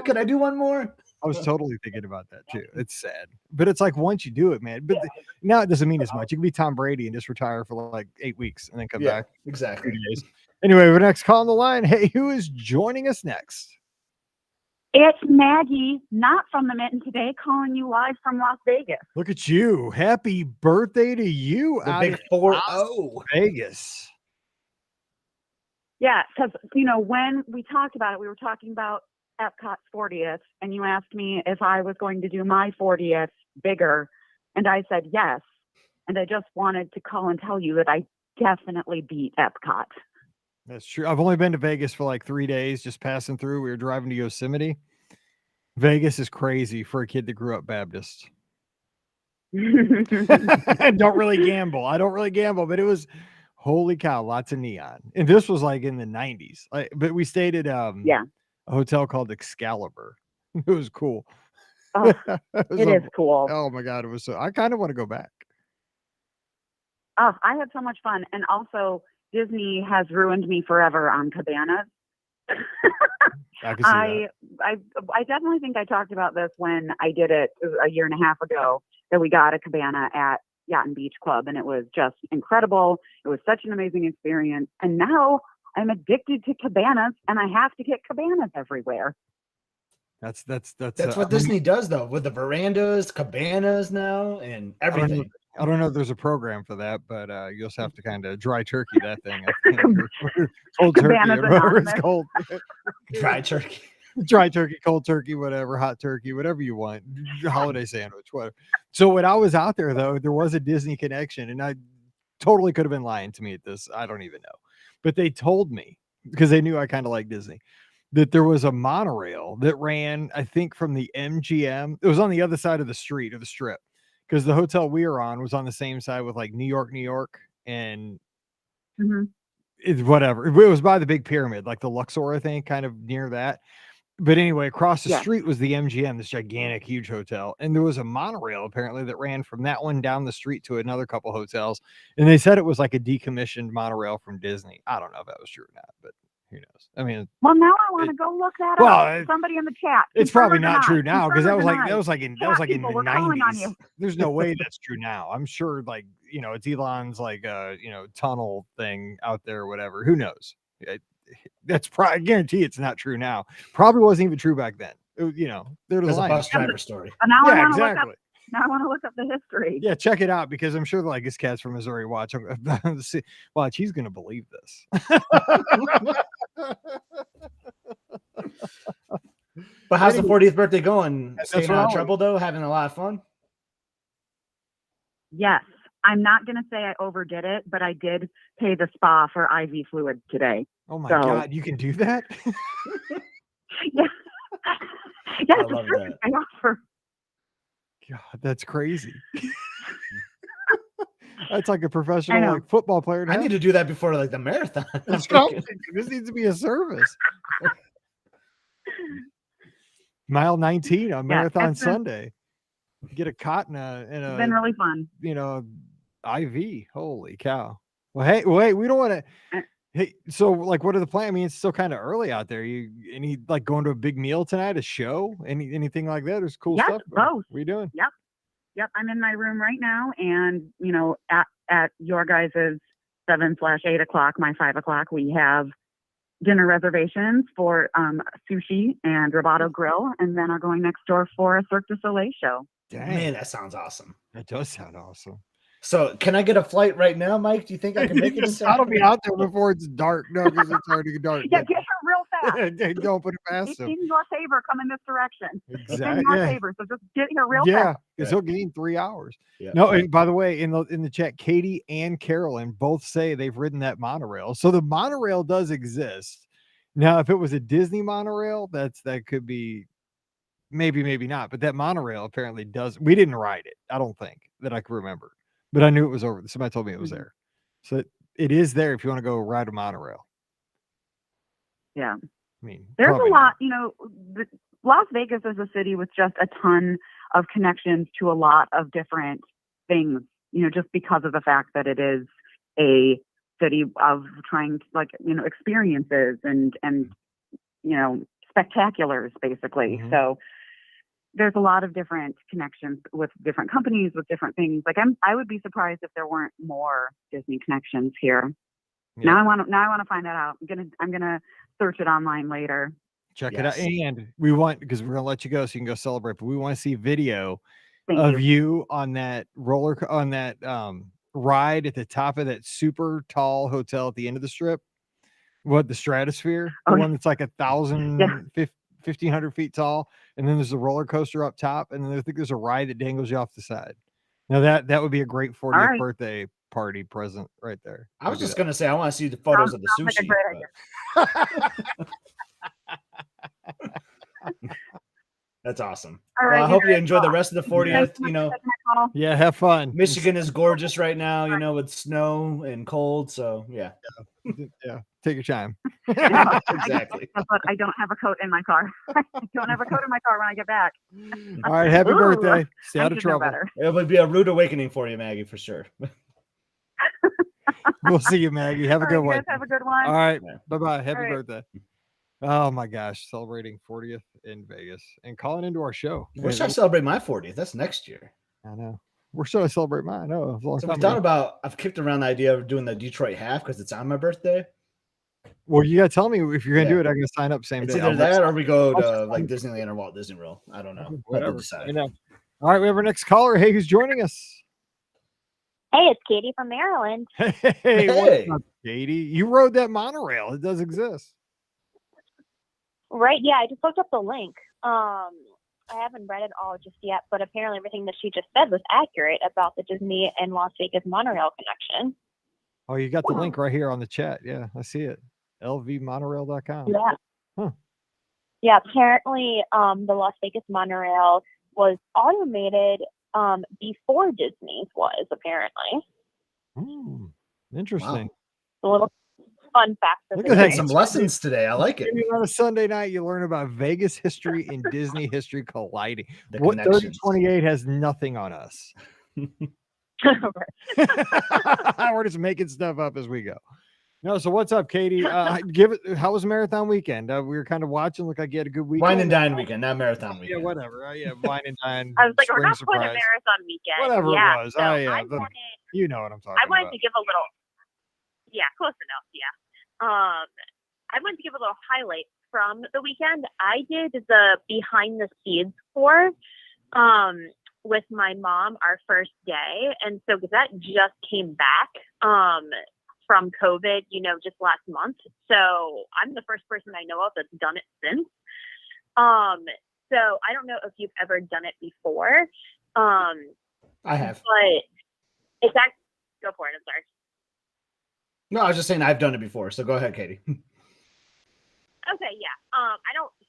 could I do one more? I was totally thinking about that too. It's sad, but it's like once you do it, man. But now it doesn't mean as much. You can be Tom Brady and just retire for like 8 weeks and then come back. Exactly. 2 days. Anyway, our next call on the line. Hey, who is joining us next? It's Maggie, not from the Mitten today, calling you live from Las Vegas. Look at you. Happy birthday to you The out big in 4-0. Las Vegas. Yeah, because, when we talked about it, we were talking about Epcot's 40th, and you asked me if I was going to do my 40th bigger, and I said yes. And I just wanted to call and tell you that I definitely beat Epcot. That's true. I've only been to Vegas for like 3 days, just passing through. We were driving to Yosemite. Vegas is crazy for a kid that grew up Baptist. I don't really gamble. But it was, holy cow, lots of neon. And this was like in the 90s. But we stayed at a hotel called Excalibur. It was cool. Oh, it is cool. Oh my God, it was so. I kind of want to go back. Oh, I had so much fun. And also, Disney has ruined me forever on cabanas. I can see that. I definitely think I talked about this when I did it a year and a half ago, that we got a cabana at Yacht and Beach Club, and it was just incredible. It was such an amazing experience. And now I'm addicted to cabanas, and I have to get cabanas everywhere. That's what Disney does, though, with the verandas, cabanas now, and everything. I don't know if there's a program for that, but you'll just have to kind of dry turkey that thing. I think. Cold turkey, or whatever it's called. Dry turkey. Dry turkey, cold turkey, whatever, hot turkey, whatever you want. Holiday sandwich, whatever. So when I was out there, though, there was a Disney connection, and I totally could have been lying to me at this. I don't even know. But they told me, because they knew I kind of like Disney, that there was a monorail that ran, I think, from the MGM. It was on the other side of the street, or the strip, because the hotel we were on was on the same side with like New York, and whatever. It was by the big pyramid, like the Luxor, I think, kind of near that. But anyway, across the street was the MGM, this gigantic, huge hotel. And there was a monorail apparently that ran from that one down the street to another couple hotels. And they said it was like a decommissioned monorail from Disney. I don't know if that was true or not, but who knows? I mean, well, now I want to go look that up. Somebody in the chat. It's probably not true now, because that was like in the we're calling on 90s. you. There's no way that's true now. I'm sure, like, it's Elon's like tunnel thing out there or whatever. Who knows? That's probably, I guarantee it's not true now. Probably wasn't even true back then. There's a bus driver story. Now exactly. I want to look up the history. Yeah, check it out, because I'm sure like this cat's from Missouri. Watch, he's gonna believe this. But how's the 40th birthday going? Staying out of trouble though, having a lot of fun. Yes. I'm not going to say I overdid it, but I did pay the spa for IV fluid today. Oh my God, you can do that? Yeah. Yeah, I love that. I offer. God, that's crazy. That's like a professional like football player. I need to do that before like the marathon. This needs to be a service. Mile 19 on Marathon Sunday. Get a cot and it's been really fun. IV. Holy cow. Well, hey, wait, we don't want to. Hey, so like, what are the plans? I mean, it's still kind of early out there. Any like going to a big meal tonight, a show, anything like that? There's cool stuff. Both. What are you doing? Yep. I'm in my room right now, and at your guys' 7/8 o'clock, my 5 o'clock, we have dinner reservations for sushi and Roboto Grill, and then are going next door for a Cirque du Soleil show. Dang. Man, that sounds awesome. That does sound awesome. So can I get a flight right now, Mike? Do you think I can make it? I'll be out there before it's dark. No, because it's already dark. Yeah, get here real fast. Don't put it past it's him. in your favor. Come in this direction. Exactly. It's in your favor. So just get here real fast. Yeah, because he'll gain 3 hours. Yeah. No, and by the way, in the chat, Katie and Carolyn both say they've ridden that monorail. So the monorail does exist. Now, if it was a Disney monorail, that could be maybe not. But that monorail apparently does. We didn't ride it. I don't think that I can remember. But I knew it was over. Somebody told me it was there. So it is there if you want to go ride a monorail. Yeah. I mean, there's a lot, Las Vegas is a city with just a ton of connections to a lot of different things, just because of the fact that it is a city of trying to experiences and spectaculars basically. Mm-hmm. So there's a lot of different connections with different companies, with different things. Like I would be surprised if there weren't more Disney connections here. Yeah. Now I want to find that out. I'm gonna search it online later. Check it out. Yes. And we want, because we're gonna let you go so you can go celebrate, but we want to see video Thank of you. you on that ride at the top of that super tall hotel at the end of the strip. What, the Stratosphere, the Okay. one that's like 1,500 feet tall, and then there's a roller coaster up top, and then I think there's a ride that dangles you off the side. Now that would be a great 40th right. birthday party present right there. I was Go do just that. gonna say I want to see the photos of the Sounds like a sushi. great idea. That's awesome. All Well, I right, hope you guys. enjoy the rest of the Thank you 40th. so much You for know, taking my call. Yeah, have fun. Michigan is gorgeous right now, you know, with snow and cold. So yeah, Yeah, take your time. exactly. Guess what? I don't have a coat in my car. I don't have a coat in my car when I get back. All right, happy Ooh, birthday. Stay I out of should know trouble. better. It would be a rude awakening for you, Maggie, for sure. We'll see you, Maggie. Have a All good right, you one. guys have a good one. All right. Yeah. Bye-bye. Happy right. birthday. Oh my gosh, celebrating 40th in Vegas and calling into our show. Where should I celebrate my 40th? That's next year. I know. Where should I celebrate mine? No, it's a long So we time thought ago. about, I've kicked around the idea of doing the Detroit half because it's on my birthday. Well, you gotta tell me if you're gonna Yeah. do it. I'm gonna sign up same It's day. either that or we go I'll to just like sign Disneyland or Walt Disney World. I don't know. Have to whatever. I decide. know. All right, we have our next caller. Hey, who's joining us? Hey, it's Katie from Maryland. Hey, what's Hey. up, Katie? You rode that monorail. It does exist. Right? Yeah, I just looked up the link. I haven't read it all just yet, but apparently everything that she just said was accurate about the Disney and Las Vegas monorail connection. Oh, you got the link right here on the chat. Yeah, I see it. lvmonorail.com. Yeah. Huh. Yeah, apparently the Las Vegas monorail was automated before Disney's was, apparently. Interesting. A little fun fact of Look the at that. day. Some lessons today. I like it. Maybe on a Sunday night, you learn about Vegas history and Disney history colliding. The What connections. 3028 has nothing on us. We're just making stuff up as we go. No, so what's up, Katie? How was marathon weekend? We were kind of watching. Look like you had a good weekend. Wine and dine weekend, not marathon Yeah, weekend. whatever. Yeah, wine and dine. I was like, we're spring not putting a surprise. marathon weekend. Whatever yeah, it was. So Yeah, you know what I'm talking I wanted about. to give a little, yeah, close enough, yeah. I wanted to give a little highlight from the weekend. I did the behind the scenes tour with my mom our first day, and so that just came back from COVID, just last month. So I'm the first person I know of that's done it since. So I don't know if you've ever done it before. I have. But it's actually, go for it. I'm sorry. No, I was just saying I've done it before. So go ahead, Katie. Okay, yeah.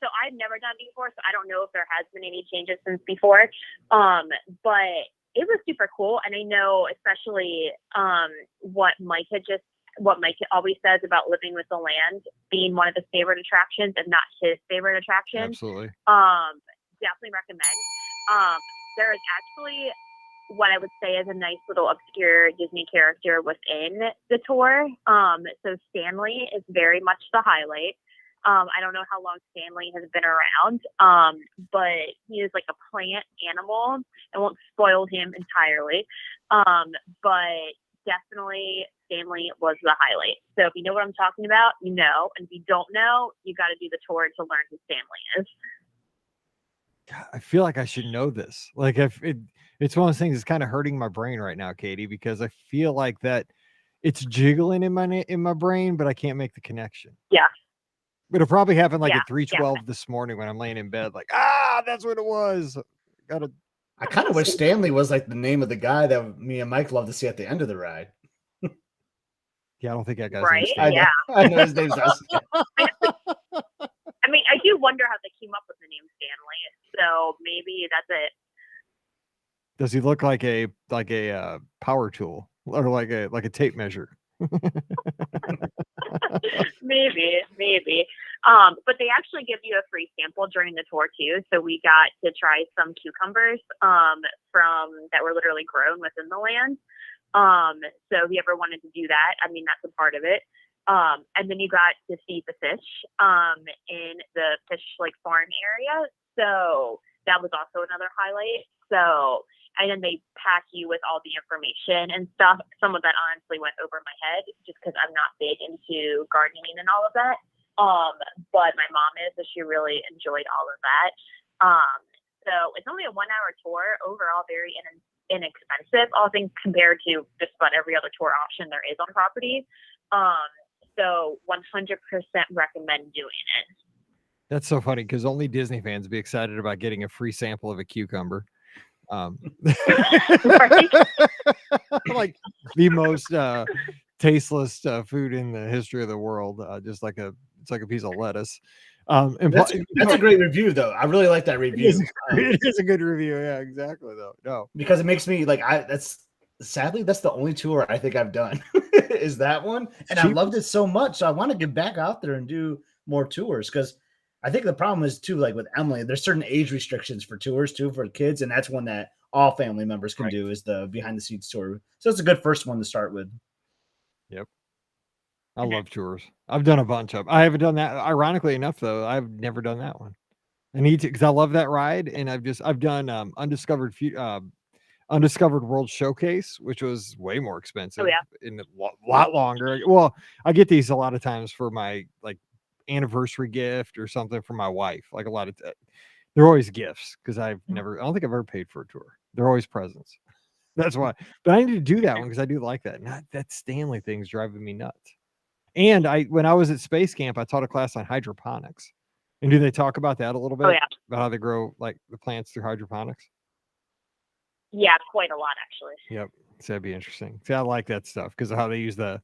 So I've never done it before, so I don't know if there has been any changes since before. But it was super cool. And I know especially what Mike always says about living with the land being one of his favorite attractions and not his favorite attraction. Absolutely. Definitely recommend. There is actually what I would say is a nice little obscure Disney character within the tour. So Stanley is very much the highlight. I don't know how long Stanley has been around, but he is like a plant animal. I won't spoil him entirely, but definitely Stanley was the highlight. So if you know what I'm talking about, you know, and if you don't know, you got to do the tour to learn who Stanley is. God, I feel like I should know this. Like it's one of those things that's kind of hurting my brain right now, Katie, because I feel like that it's jiggling in my brain, but I can't make the connection. Yeah. It'll probably happen like Yeah, at 3:12 this morning when I'm laying in bed, like, that's what it was. I kind of wish Stanley was like the name of the guy that me and Mike love to see at the end of the ride. Yeah, I don't think that guy's Right? name. Yeah. I know his name's us. I mean, I do wonder how they came up with the name Stanley. So maybe that's it. Does he look like a power tool or like a tape measure? maybe. But they actually give you a free sample during the tour too. So we got to try some cucumbers from that were literally grown within the land. So if you ever wanted to do that, I mean, that's a part of it. And then you got to see the fish in the fish farm area. So that was also another highlight. So, and then they pack you with all the information and stuff. Some of that honestly went over my head just because I'm not big into gardening and all of that. But my mom is, so she really enjoyed all of that. So it's only a 1-hour tour. Overall, very inexpensive, all things compared to just about every other tour option there is on property. So 100% recommend doing it. That's so funny because only Disney fans be excited about getting a free sample of a cucumber. Like the most tasteless food in the history of the world. It's like a piece of lettuce. That's a great review, though. I really like that review. It is a good review. Yeah, exactly. Though, no, because it makes me like sadly that's the only tour I think I've done is that one, and I loved it so much. So I want to get back out there and do more tours because I think the problem is too, like with Emily, there's certain age restrictions for tours too for kids, and that's one that all family members can do is the behind the scenes tour. So it's a good first one to start with. Yep. I love tours. I've done a bunch of. I haven't done that. Ironically enough, though, I've never done that one. I need to because I love that ride, and I've done Undiscovered World Showcase, which was way more expensive and a lot longer. Well, I get these a lot of times for my like anniversary gift or something for my wife. Like a lot of they're always gifts because I don't think I've ever paid for a tour. They're always presents. That's why. But I need to do that one because I do like that. Not that Stanley thing's driving me nuts. And when I was at Space Camp, I taught a class on hydroponics. And do they talk about that a little bit? About how they grow like the plants through hydroponics? Yeah, quite a lot actually. Yep. So that'd be interesting. See, I like that stuff because of how they use the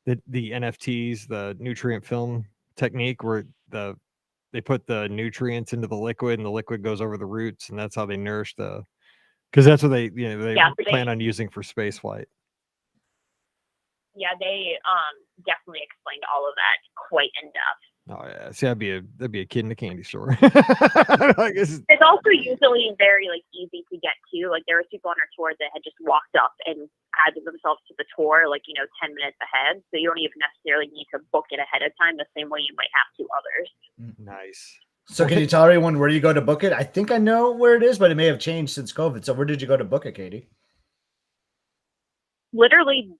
NFTs, the nutrient film technique, where they put the nutrients into the liquid and the liquid goes over the roots, and that's how they nourish because that's what they plan on using for space flight. Yeah, they definitely explained all of that quite in depth. Oh yeah, see, that'd be a kid in a candy store. It's also usually very like easy to get to. Like there were people on our tour that had just walked up and added themselves to the tour, like 10 minutes ahead. So you don't even necessarily need to book it ahead of time the same way you might have to others. Nice. So can you tell everyone where you go to book it? I think I know where it is, but it may have changed since COVID. So where did you go to book it, Katie? Literally,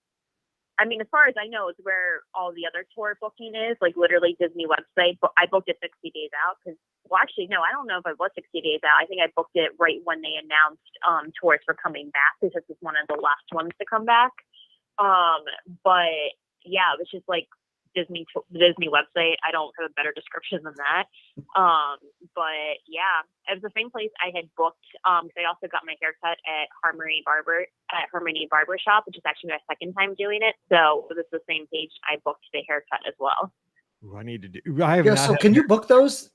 I mean, as far as I know, it's where all the other tour booking is, like literally Disney website. But I booked it 60 days out because, well, actually, no, I don't know if it was 60 days out. I think I booked it right when they announced tours were coming back because this was one of the last ones to come back. But yeah, it was just like the Disney website. I don't have a better description than that. But yeah, it was the same place I had booked. Because I also got my haircut at Harmony Barbershop, which is actually my second time doing it. So it was the same page I booked the haircut as well. I need to do. So can you book those?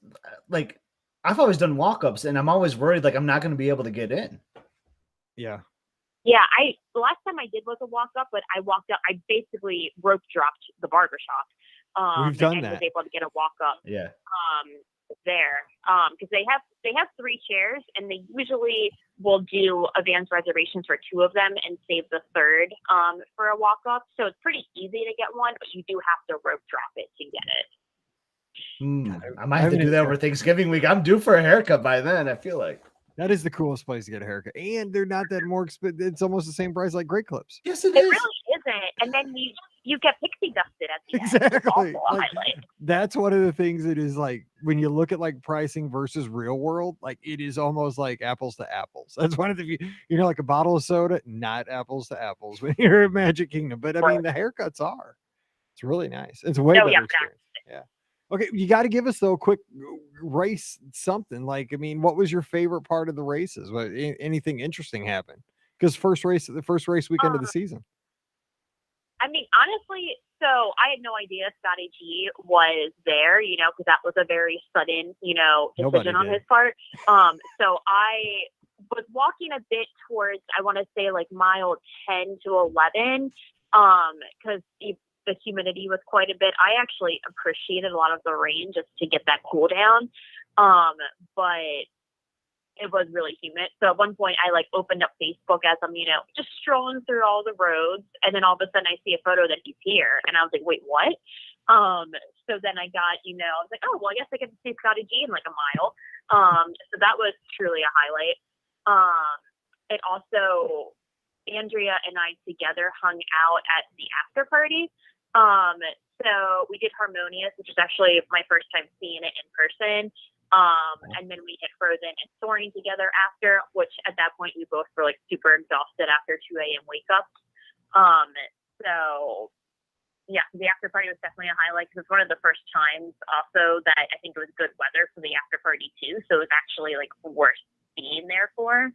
Like, I've always done walk-ups, and I'm always worried like I'm not going to be able to get in. Yeah. Yeah, the last time I did was a walk up, but I walked up. I basically rope dropped the barbershop. We've done and that. was able to get a walk up. Yeah. There, because they have 3 chairs, and they usually will do advance reservations for 2 of them and save the third for a walk up. So it's pretty easy to get one, but you do have to rope drop it to get it. I might have to do that over Thanksgiving week. I'm due for a haircut by then. I feel like that is the coolest place to get a haircut, and they're not that more expensive. It's almost the same price like Great Clips. Yes, it is. It really isn't. And then you get pixie dusted at the end. Exactly. That's one of the things that is like when you look at like pricing versus real world, like it is almost like apples to apples. That's one of the like a bottle of soda, not apples to apples when you're at Magic Kingdom. But I mean, the haircuts are. It's really nice. It's a way better experience. Yeah. Okay, you got to give us though a quick race something. Like, I mean, what was your favorite part of the races? What anything interesting happened? Because the first race weekend of the season. I mean, honestly, so I had no idea Scotty G was there, because that was a very sudden, decision on his part. So I was walking a bit towards, I want to say like mile 10 to 11, because the humidity was quite a bit. I actually appreciated a lot of the rain just to get that cool down. But it was really humid. So at one point I like opened up Facebook as I'm, just strolling through all the roads. And then all of a sudden I see a photo that he's here. And I was like, wait, what? So then I got, I was like, oh, well, I guess I get to see Scotty G in like a mile. So that was truly a highlight. And also Andrea and I together hung out at the after party. So we did Harmonious, which is actually my first time seeing it in person. And then we hit Frozen and Soaring together after, which at that point we both were like super exhausted after 2 a.m. wake ups. So yeah, the after party was definitely a highlight because it's one of the first times also that I think it was good weather for the after party too. So it was actually like worth being there for.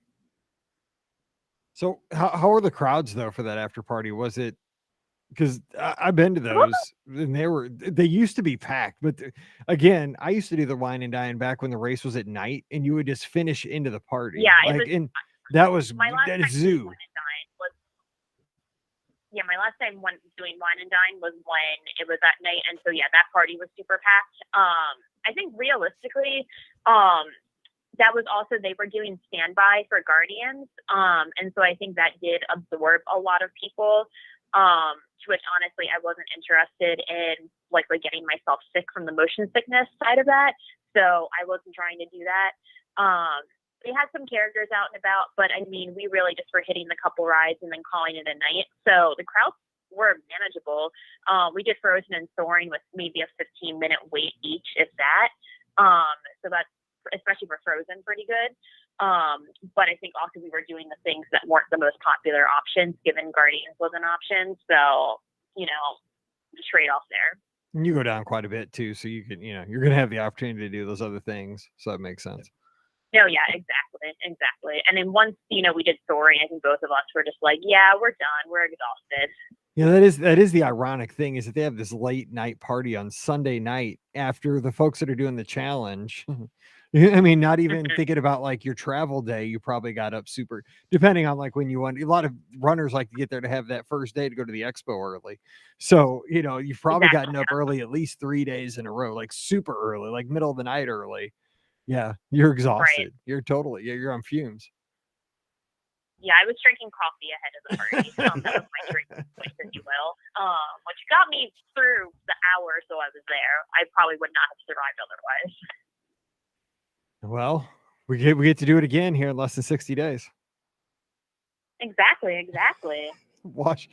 So how are the crowds though for that after party? Was it, because I've been to those and they used to be packed, but again, I used to do the wine and dine back when the race was at night and you would just finish into the party. Yeah, like, and that was my last time zoo. Wine and Dine was, yeah, my last time doing Wine and Dine was when it was at night, and so yeah, that party was super packed. I think realistically, that was also, they were doing standby for Guardians, and so I think that did absorb a lot of people. To which honestly I wasn't interested in likely getting myself sick from the motion sickness side of that. So I wasn't trying to do that. We had some characters out and about, but I mean, we really just were hitting the couple rides and then calling it a night. So the crowds were manageable. We did Frozen and Soaring with maybe a 15-minute wait each, if that. So that's, especially for Frozen, pretty good. But I think also we were doing the things that weren't the most popular options, given Guardians was an option. So, you know, the trade-off there. And you go down quite a bit too, so you can, you're going to have the opportunity to do those other things. So that makes sense. No, yeah, exactly. And then once, we did Soaring, I think both of us were just like, yeah, we're done. We're exhausted. Yeah, that is the ironic thing, is that they have this late night party on Sunday night after the folks that are doing the challenge. I mean, not even thinking about like your travel day, you probably got up super, depending on like when you want. A lot of runners like to get there to have that first day to go to the expo early. So, you've probably gotten up early at least 3 days in a row, like super early, like middle of the night early. Yeah, you're exhausted. Right. You're on fumes. Yeah, I was drinking coffee ahead of the party. That was my drinking choice, if you will, which got me through the hours so I was there. I probably would not have survived otherwise. Well, we get to do it again here in less than 60 days. Exactly. Wash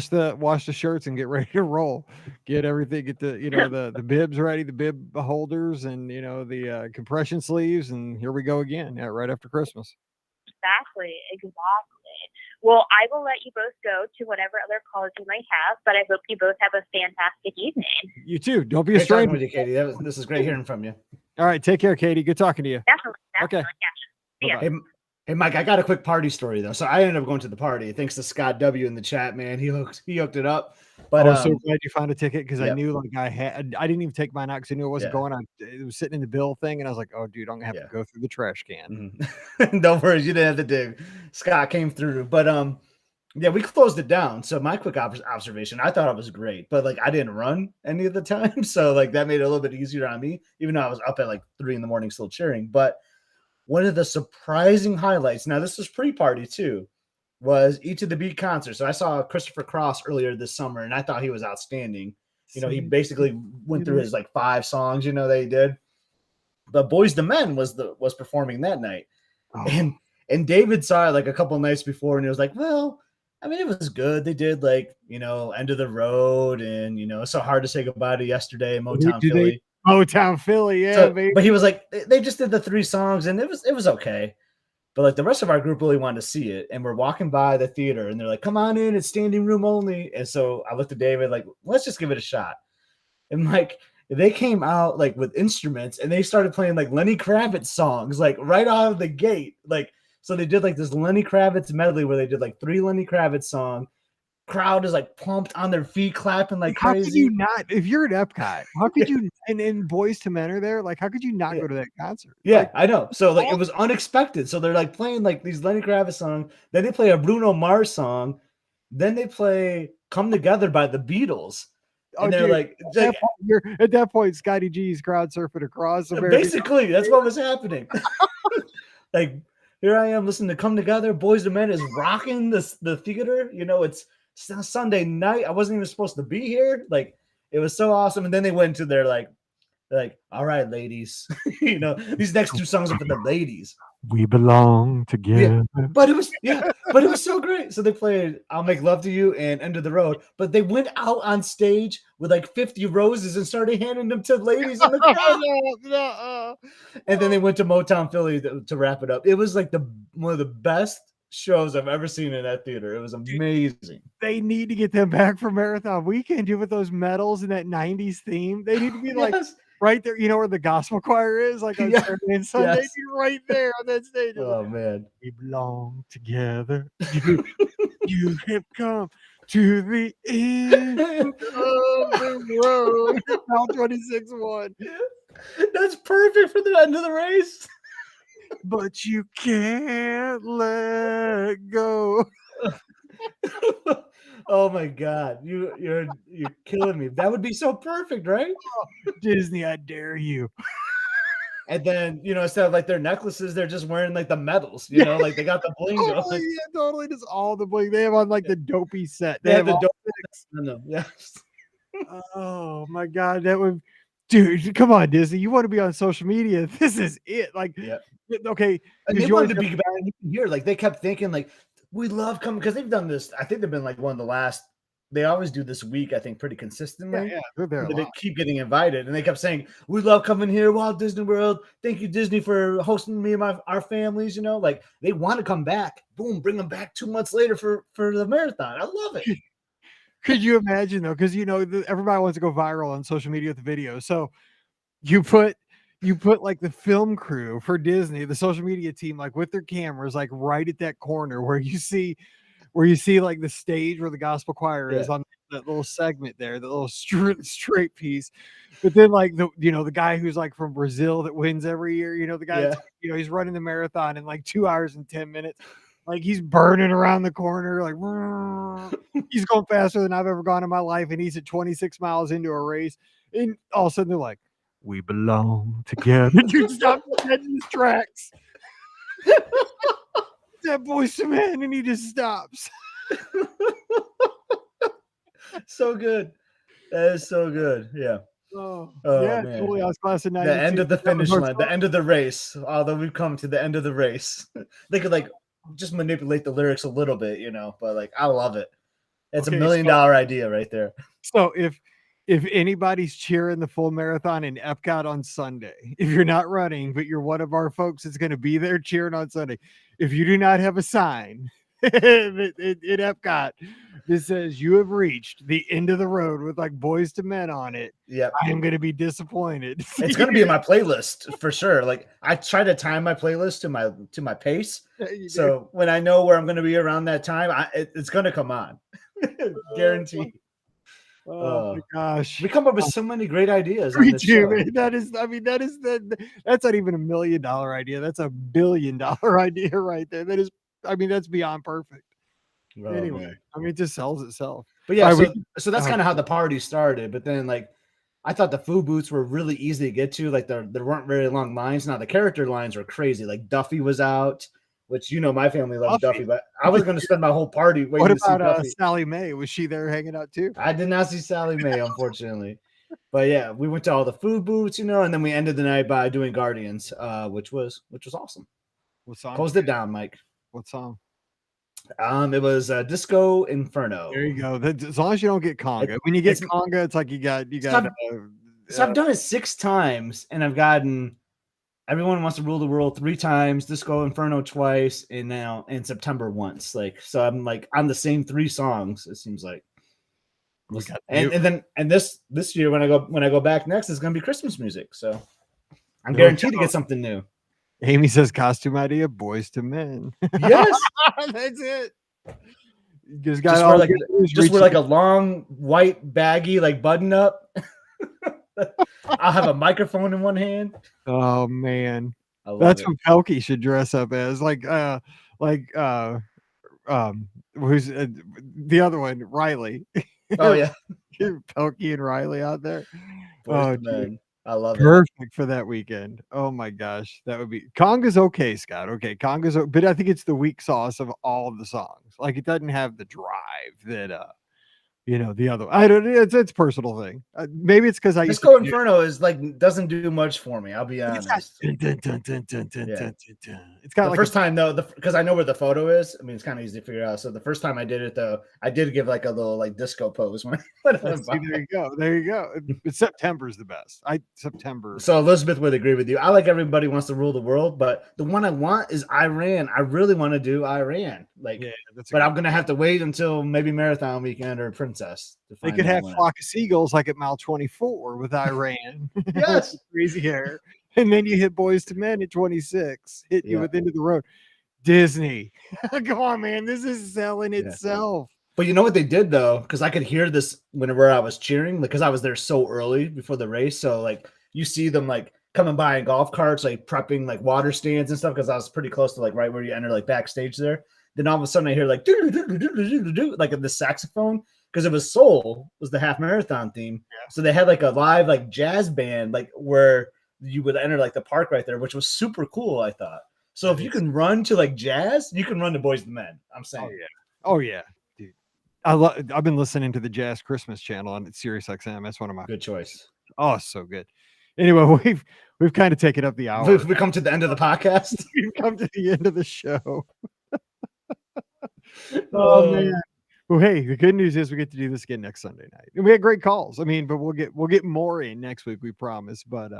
the shirts and get ready to roll. Get everything, get the the bibs ready, the bib holders, and the compression sleeves, and here we go again. Yeah, right after Christmas. Exactly. Well, I will let you both go to whatever other calls you might have, but I hope you both have a fantastic evening. You too. Don't be a stranger. With you, Katie. This is great hearing from you. All right, take care, Katie. Good talking to you. Definitely. Okay. Yeah. Hey, Mike, I got a quick party story though. So I ended up going to the party thanks to Scott W in the chat, man. He hooked it up. But I was so glad you found a ticket, because yep. I knew I didn't even take mine out because I knew it wasn't going on. It was sitting in the bill thing, and I was like, oh dude, I'm gonna have to go through the trash can. Mm-hmm. Don't worry, you didn't have to dig. Scott came through. But yeah, we closed it down. So my quick observation, I thought it was great, but like I didn't run any of the time. So like that made it a little bit easier on me, even though I was up at like 3 a.m. still cheering. But one of the surprising highlights, now this was pre-party too, was Each of the Beat concert. So I saw Christopher Cross earlier this summer, and I thought he was outstanding. He basically went through his like 5 songs, that he did. But Boys the Men was performing that night. Oh. And David saw it like a couple of nights before, and he was like, well, I mean, it was good. They did like, End of the Road and, So Hard to Say Goodbye to Yesterday, Motown Philly. Motown Philly, yeah, so, baby. But he was like, they just did the 3 songs and it was okay. But like the rest of our group really wanted to see it. And we're walking by the theater and they're like, come on in, it's standing room only. And so I looked at David like, let's just give it a shot. And like, they came out like with instruments and they started playing like Lenny Kravitz songs, like right out of the gate. Like, so they did like this Lenny Kravitz medley where they did like 3 Lenny Kravitz songs. Crowd is like pumped on their feet, clapping like crazy. How could you not, if you're at Epcot, how could you, and Boys to Men are there, like how could you not go to that concert? Yeah, like, I know. So like it was unexpected. So they're like playing like these Lenny Kravitz songs, then they play a Bruno Mars song, then they play Come Together by the Beatles. And they're like at that point, Scotty G's crowd surfing across America. Basically, that's what was happening. Like here I am listening to Come Together. Boys to Men is rocking the theater. It's Sunday night. I wasn't even supposed to be here. Like it was so awesome. And then they went into their like Like, all right, ladies, these next two songs are for the ladies. We belong Yeah, together. but it was so great. So they played "I'll Make Love to You" and "End of the Road," but they went out on stage with like 50 roses and started handing them to ladies in the crowd. No. And then they went to Motown Philly to wrap it up. It was like one of the best shows I've ever seen in that theater. It was amazing. They need to get them back for Marathon Weekend, dude, with those medals and that 90s theme. They need to be like Yes. right there, where the gospel choir is, like on Yeah. Saturday and Sunday, Yes. dude, right there on that stage. Oh man. We belong together. You have come to the end of the road. Now 26-1. That's perfect for the end of the race. But you can't let go. Oh my god. You're killing me. That would be so perfect, right? Disney, I dare you. And then, instead of like their necklaces, they're just wearing like the medals, like they got the bling Totally, going. yeah, totally. Just all the bling. They have on like the dopey set. They have the all dope on them. Yes. Oh my god, that would, dude, come on, Disney. You want to be on social media? This is it. Like, Yeah. okay, And because they you always wanted to have, be back here. Like they kept thinking, like, we love coming because they've done this. I think they've been like one of the last. They always do this week, I think, pretty consistently. yeah, they're there a They lot. keep getting invited, and they kept saying, "We love coming here, Walt Disney World. Thank you, Disney, for hosting me and our families." Like they want to come back. Boom, bring them back 2 months later for the marathon. I love it. Could you imagine though? Because everybody wants to go viral on social media with the video. So you put like the film crew for Disney, the social media team, like with their cameras, like right at that corner where you see like the stage where the gospel choir is on that little segment there, the little straight piece. But then like the guy who's like from Brazil that wins every year, the guy that's he's running the marathon in like 2 hours and 10 minutes. Like he's burning around the corner, like he's going faster than I've ever gone in my life, and he's at 26 miles into a race. And all of a sudden they're like, we belong together. Dude, stop dead in his tracks. That boy's the man, and he just stops. So good. That is so good. Yeah. Oh Oh, yeah, man. totally. I was class of 92. The end of the finish line, the end of the race. Although we've come to the end of the race, they could like just manipulate the lyrics a little bit, but like I love it. It's Okay, $1 million idea right there. So if anybody's cheering the full marathon in Epcot on Sunday, if you're not running, but you're one of our folks that's going to be there cheering on Sunday, if you do not have a sign in Epcot that says you have reached the end of the road with like Boys to Men on it, Yep. I am going to be disappointed. It's going to be in my playlist for sure. Like I try to time my playlist to my pace. So when I know where I'm going to be around that time, it's going to come on. Guaranteed. Oh my gosh. We come up with so many great ideas on Me this too, show. man. That's not even $1 million idea. That's $1 billion idea right there. That's beyond perfect. Oh, Anyway, man. it just sells itself. But yeah, Right, so that's kind of how the party started. But then like I thought the food booths were really easy to get to. Like there weren't very long lines. Now the character lines were crazy. Like Duffy was out, which my family loves Duffy, but I was going to spend my whole party waiting what to see about Duffy. Sally Mae? Was she there hanging out too? I did not see Sally Mae, unfortunately. But yeah, we went to all the food booths, and then we ended the night by doing Guardians, which was awesome. What song? Closed it down, Mike. What song? It was Disco Inferno. There you go. As long as you don't get conga. When you get conga, it's like you got. So I've done it 6 times, and I've gotten Everyone Wants to Rule the World 3 times, Disco Inferno twice, and now in September once. Like, so I'm like on the same 3 songs. It seems like. And this year when I go back next, it's gonna be Christmas music. So I'm guaranteed to get something new. Amy says costume idea, Boys to Men. Yes, that's it. Just wear like a long white baggy like button up. I'll have a microphone in one hand. Oh man, that's what Pelkey should dress up as. Who's the other one? Riley. Oh yeah, Pelkey and Riley out there. Boys to Men. I love it. Perfect for that weekend. Oh my gosh, that would be Conga's okay, Scott. Okay, Conga's, but I think it's the weak sauce of all of the songs. Like it doesn't have the drive that the other. I don't. It's a personal thing. Maybe it's because I used Disco to. Inferno is like doesn't do much for me. I'll be It's got, honest. dun, dun, dun, dun, dun, dun, Yeah. dun, dun, dun. It's got The like first time though, because I know where the photo is. I mean, it's kind of easy to figure out. So the first time I did it though, I did give like a little like disco pose when I went see, by. there you go. There you go. But September's the best. September. So Elizabeth would agree with you. I like Everybody Wants to Rule the World, but the one I want is Iran. I really want to do Iran. Like, Yeah, that's. but I'm gonna have to wait until maybe Marathon Weekend or Princess to They find could that have one out. Flock of Seagulls like at mile 24 with Iran. With Yes. the crazy hair. And then you hit Boys to Men at 26, hit you Yeah. with Into the Road. Disney. Come on, man. This is selling Yeah. itself. But you know what they did though, because I could hear this whenever I was cheering, because I was there so early before the race. So like you see them like coming by in golf carts, like prepping like water stands and stuff, because I was pretty close to like right where you enter like backstage there. Then all of a sudden I hear like like the saxophone, because it was Soul was the half marathon theme. Yeah. So they had like a live like jazz band like where you would enter like the park right there, which was super cool, I thought. So if you can run to like jazz, you can run to Boys to Men. I'm saying. Oh yeah. Oh yeah. Dude. I've been listening to the Jazz Christmas channel on Sirius XM. That's one of my Good choice. Oh, so good. Anyway, we've kind of taken up the hour. We come to the end of the podcast. We've come to the end of the show. Oh man. Well, hey, the good news is we get to do this again next Sunday night. And we had great calls. I mean, but we'll get more in next week, we promise. But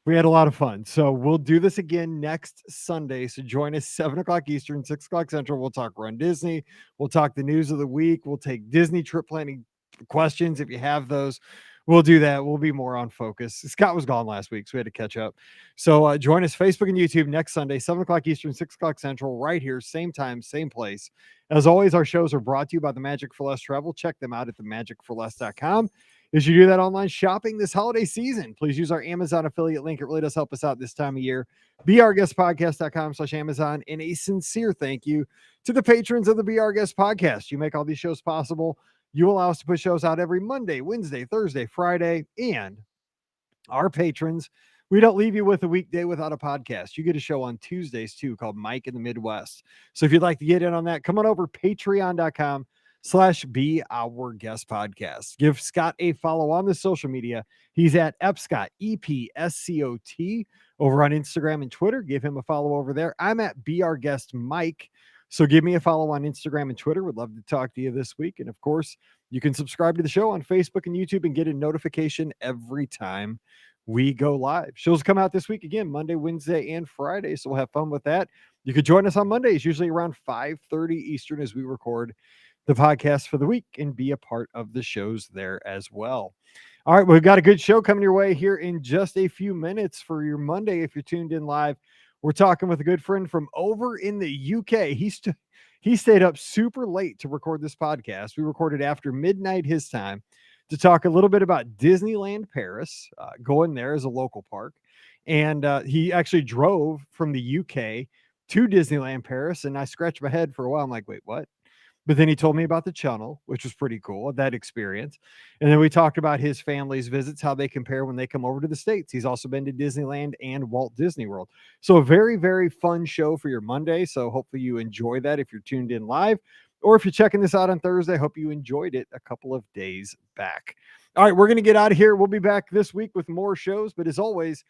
we had a lot of fun. So we'll do this again next Sunday. So join us 7:00 Eastern, 6:00 Central. We'll talk Run Disney. We'll talk the news of the week. We'll take Disney trip planning questions if you have those. We'll do that. We'll be more on focus. Scott was gone last week, so we had to catch up. So join us Facebook and YouTube next Sunday, 7:00 Eastern, 6:00 Central, right here, same time, same place. As always, our shows are brought to you by the Magic for Less Travel. Check them out at themagicforless.com. As you do that online shopping this holiday season, please use our Amazon affiliate link. It really does help us out this time of year. BeOurGuestPodcast.com/Amazon. And a sincere thank you to the patrons of the Be Our Guest Podcast. You make all these shows possible. You allow us to put shows out every Monday, Wednesday, Thursday, Friday, and our patrons, we don't leave you with a weekday without a podcast. You get a show on Tuesdays too called Mike in the Midwest. So if you'd like to get in on that, come on over patreon.com/Be Our Guest Podcast. Give Scott a follow on the social media. He's at Epscott, EPSCOT, over on Instagram and Twitter. Give him a follow over there. I'm at Be Our Guest Mike. So give me a follow on Instagram and Twitter. Would love to talk to you this week. And of course, you can subscribe to the show on Facebook and YouTube and get a notification every time we go live. Shows come out this week again, Monday, Wednesday, and Friday. So we'll have fun with that. You could join us on Mondays, usually around 5:30 Eastern as we record the podcast for the week and be a part of the shows there as well. All right, we've got a good show coming your way here in just a few minutes for your Monday. If you're tuned in live, we're talking with a good friend from over in the UK. He stayed up super late to record this podcast. We recorded after midnight his time to talk a little bit about Disneyland Paris, going there as a local park. And he actually drove from the UK to Disneyland Paris. And I scratched my head for a while. I'm like, wait, what? But then he told me about the channel, which was pretty cool, that experience. And then we talked about his family's visits, how they compare when they come over to the States. He's also been to Disneyland and Walt Disney World. So a very, very fun show for your Monday. So hopefully you enjoy that if you're tuned in live, or if you're checking this out on Thursday, I hope you enjoyed it a couple of days back. All right, we're going to get out of here. We'll be back this week with more shows. But as always,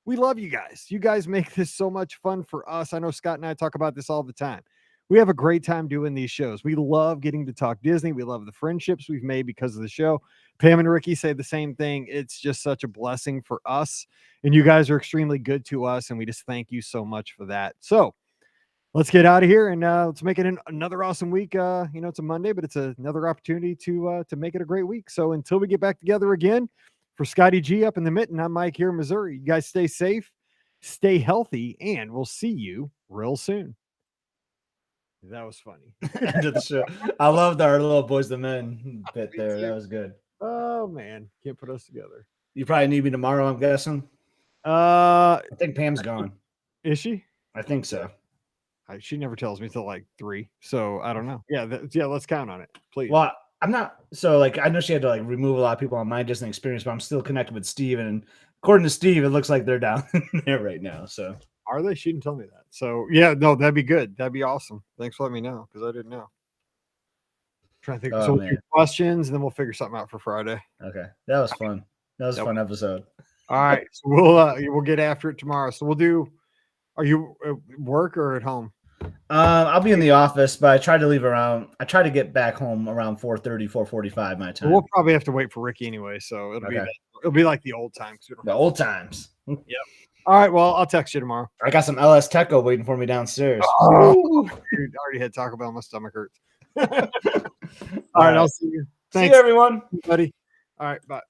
we love you guys. You guys make this so much fun for us. I know Scott and I talk about this all the time. We have a great time doing these shows. We love getting to talk Disney. We love the friendships we've made because of the show. Pam and Ricky say the same thing. It's just such a blessing for us. And you guys are extremely good to us. And we just thank you so much for that. So let's get out of here and let's make it another awesome week. It's a Monday, but it's another opportunity to make it a great week. So until we get back together again, for Scotty G up in the mitten, I'm Mike here in Missouri. You guys stay safe, stay healthy, and we'll see you real soon. That was funny. End of the show. I loved our little Boys the Men bit there. That was good. Oh man, can't put us together. You probably need me tomorrow, I'm guessing. I think Pam's gone. Is she? I think so. She never tells me till like 3, so I don't know. Yeah, let's count on it, please. Well, I'm not so like I know she had to like remove a lot of people on my Disney experience, but I'm still connected with Steve, and according to Steve, it looks like they're down there right now. So are they? She didn't tell me that. So yeah, no, that'd be good. That'd be awesome. Thanks for letting me know because I didn't know. trying to think. Oh, So we'll do man. questions, and then we'll figure something out for Friday. Okay, that was fun. That was a fun episode. All right, so we'll get after it tomorrow. So we'll do. Are you at work or at home? I'll be in the office, but I try to leave around. I try to get back home around 4:30, 4:45 my time. We'll probably have to wait for Ricky anyway, so it'll be like the old times. The old times. Yep. All right. Well, I'll text you tomorrow. I got some LS Teco waiting for me downstairs. Oh, dude, I already had Taco Bell. My stomach hurts. All right. I'll see you. Thanks, See you, everyone. buddy. All right. Bye.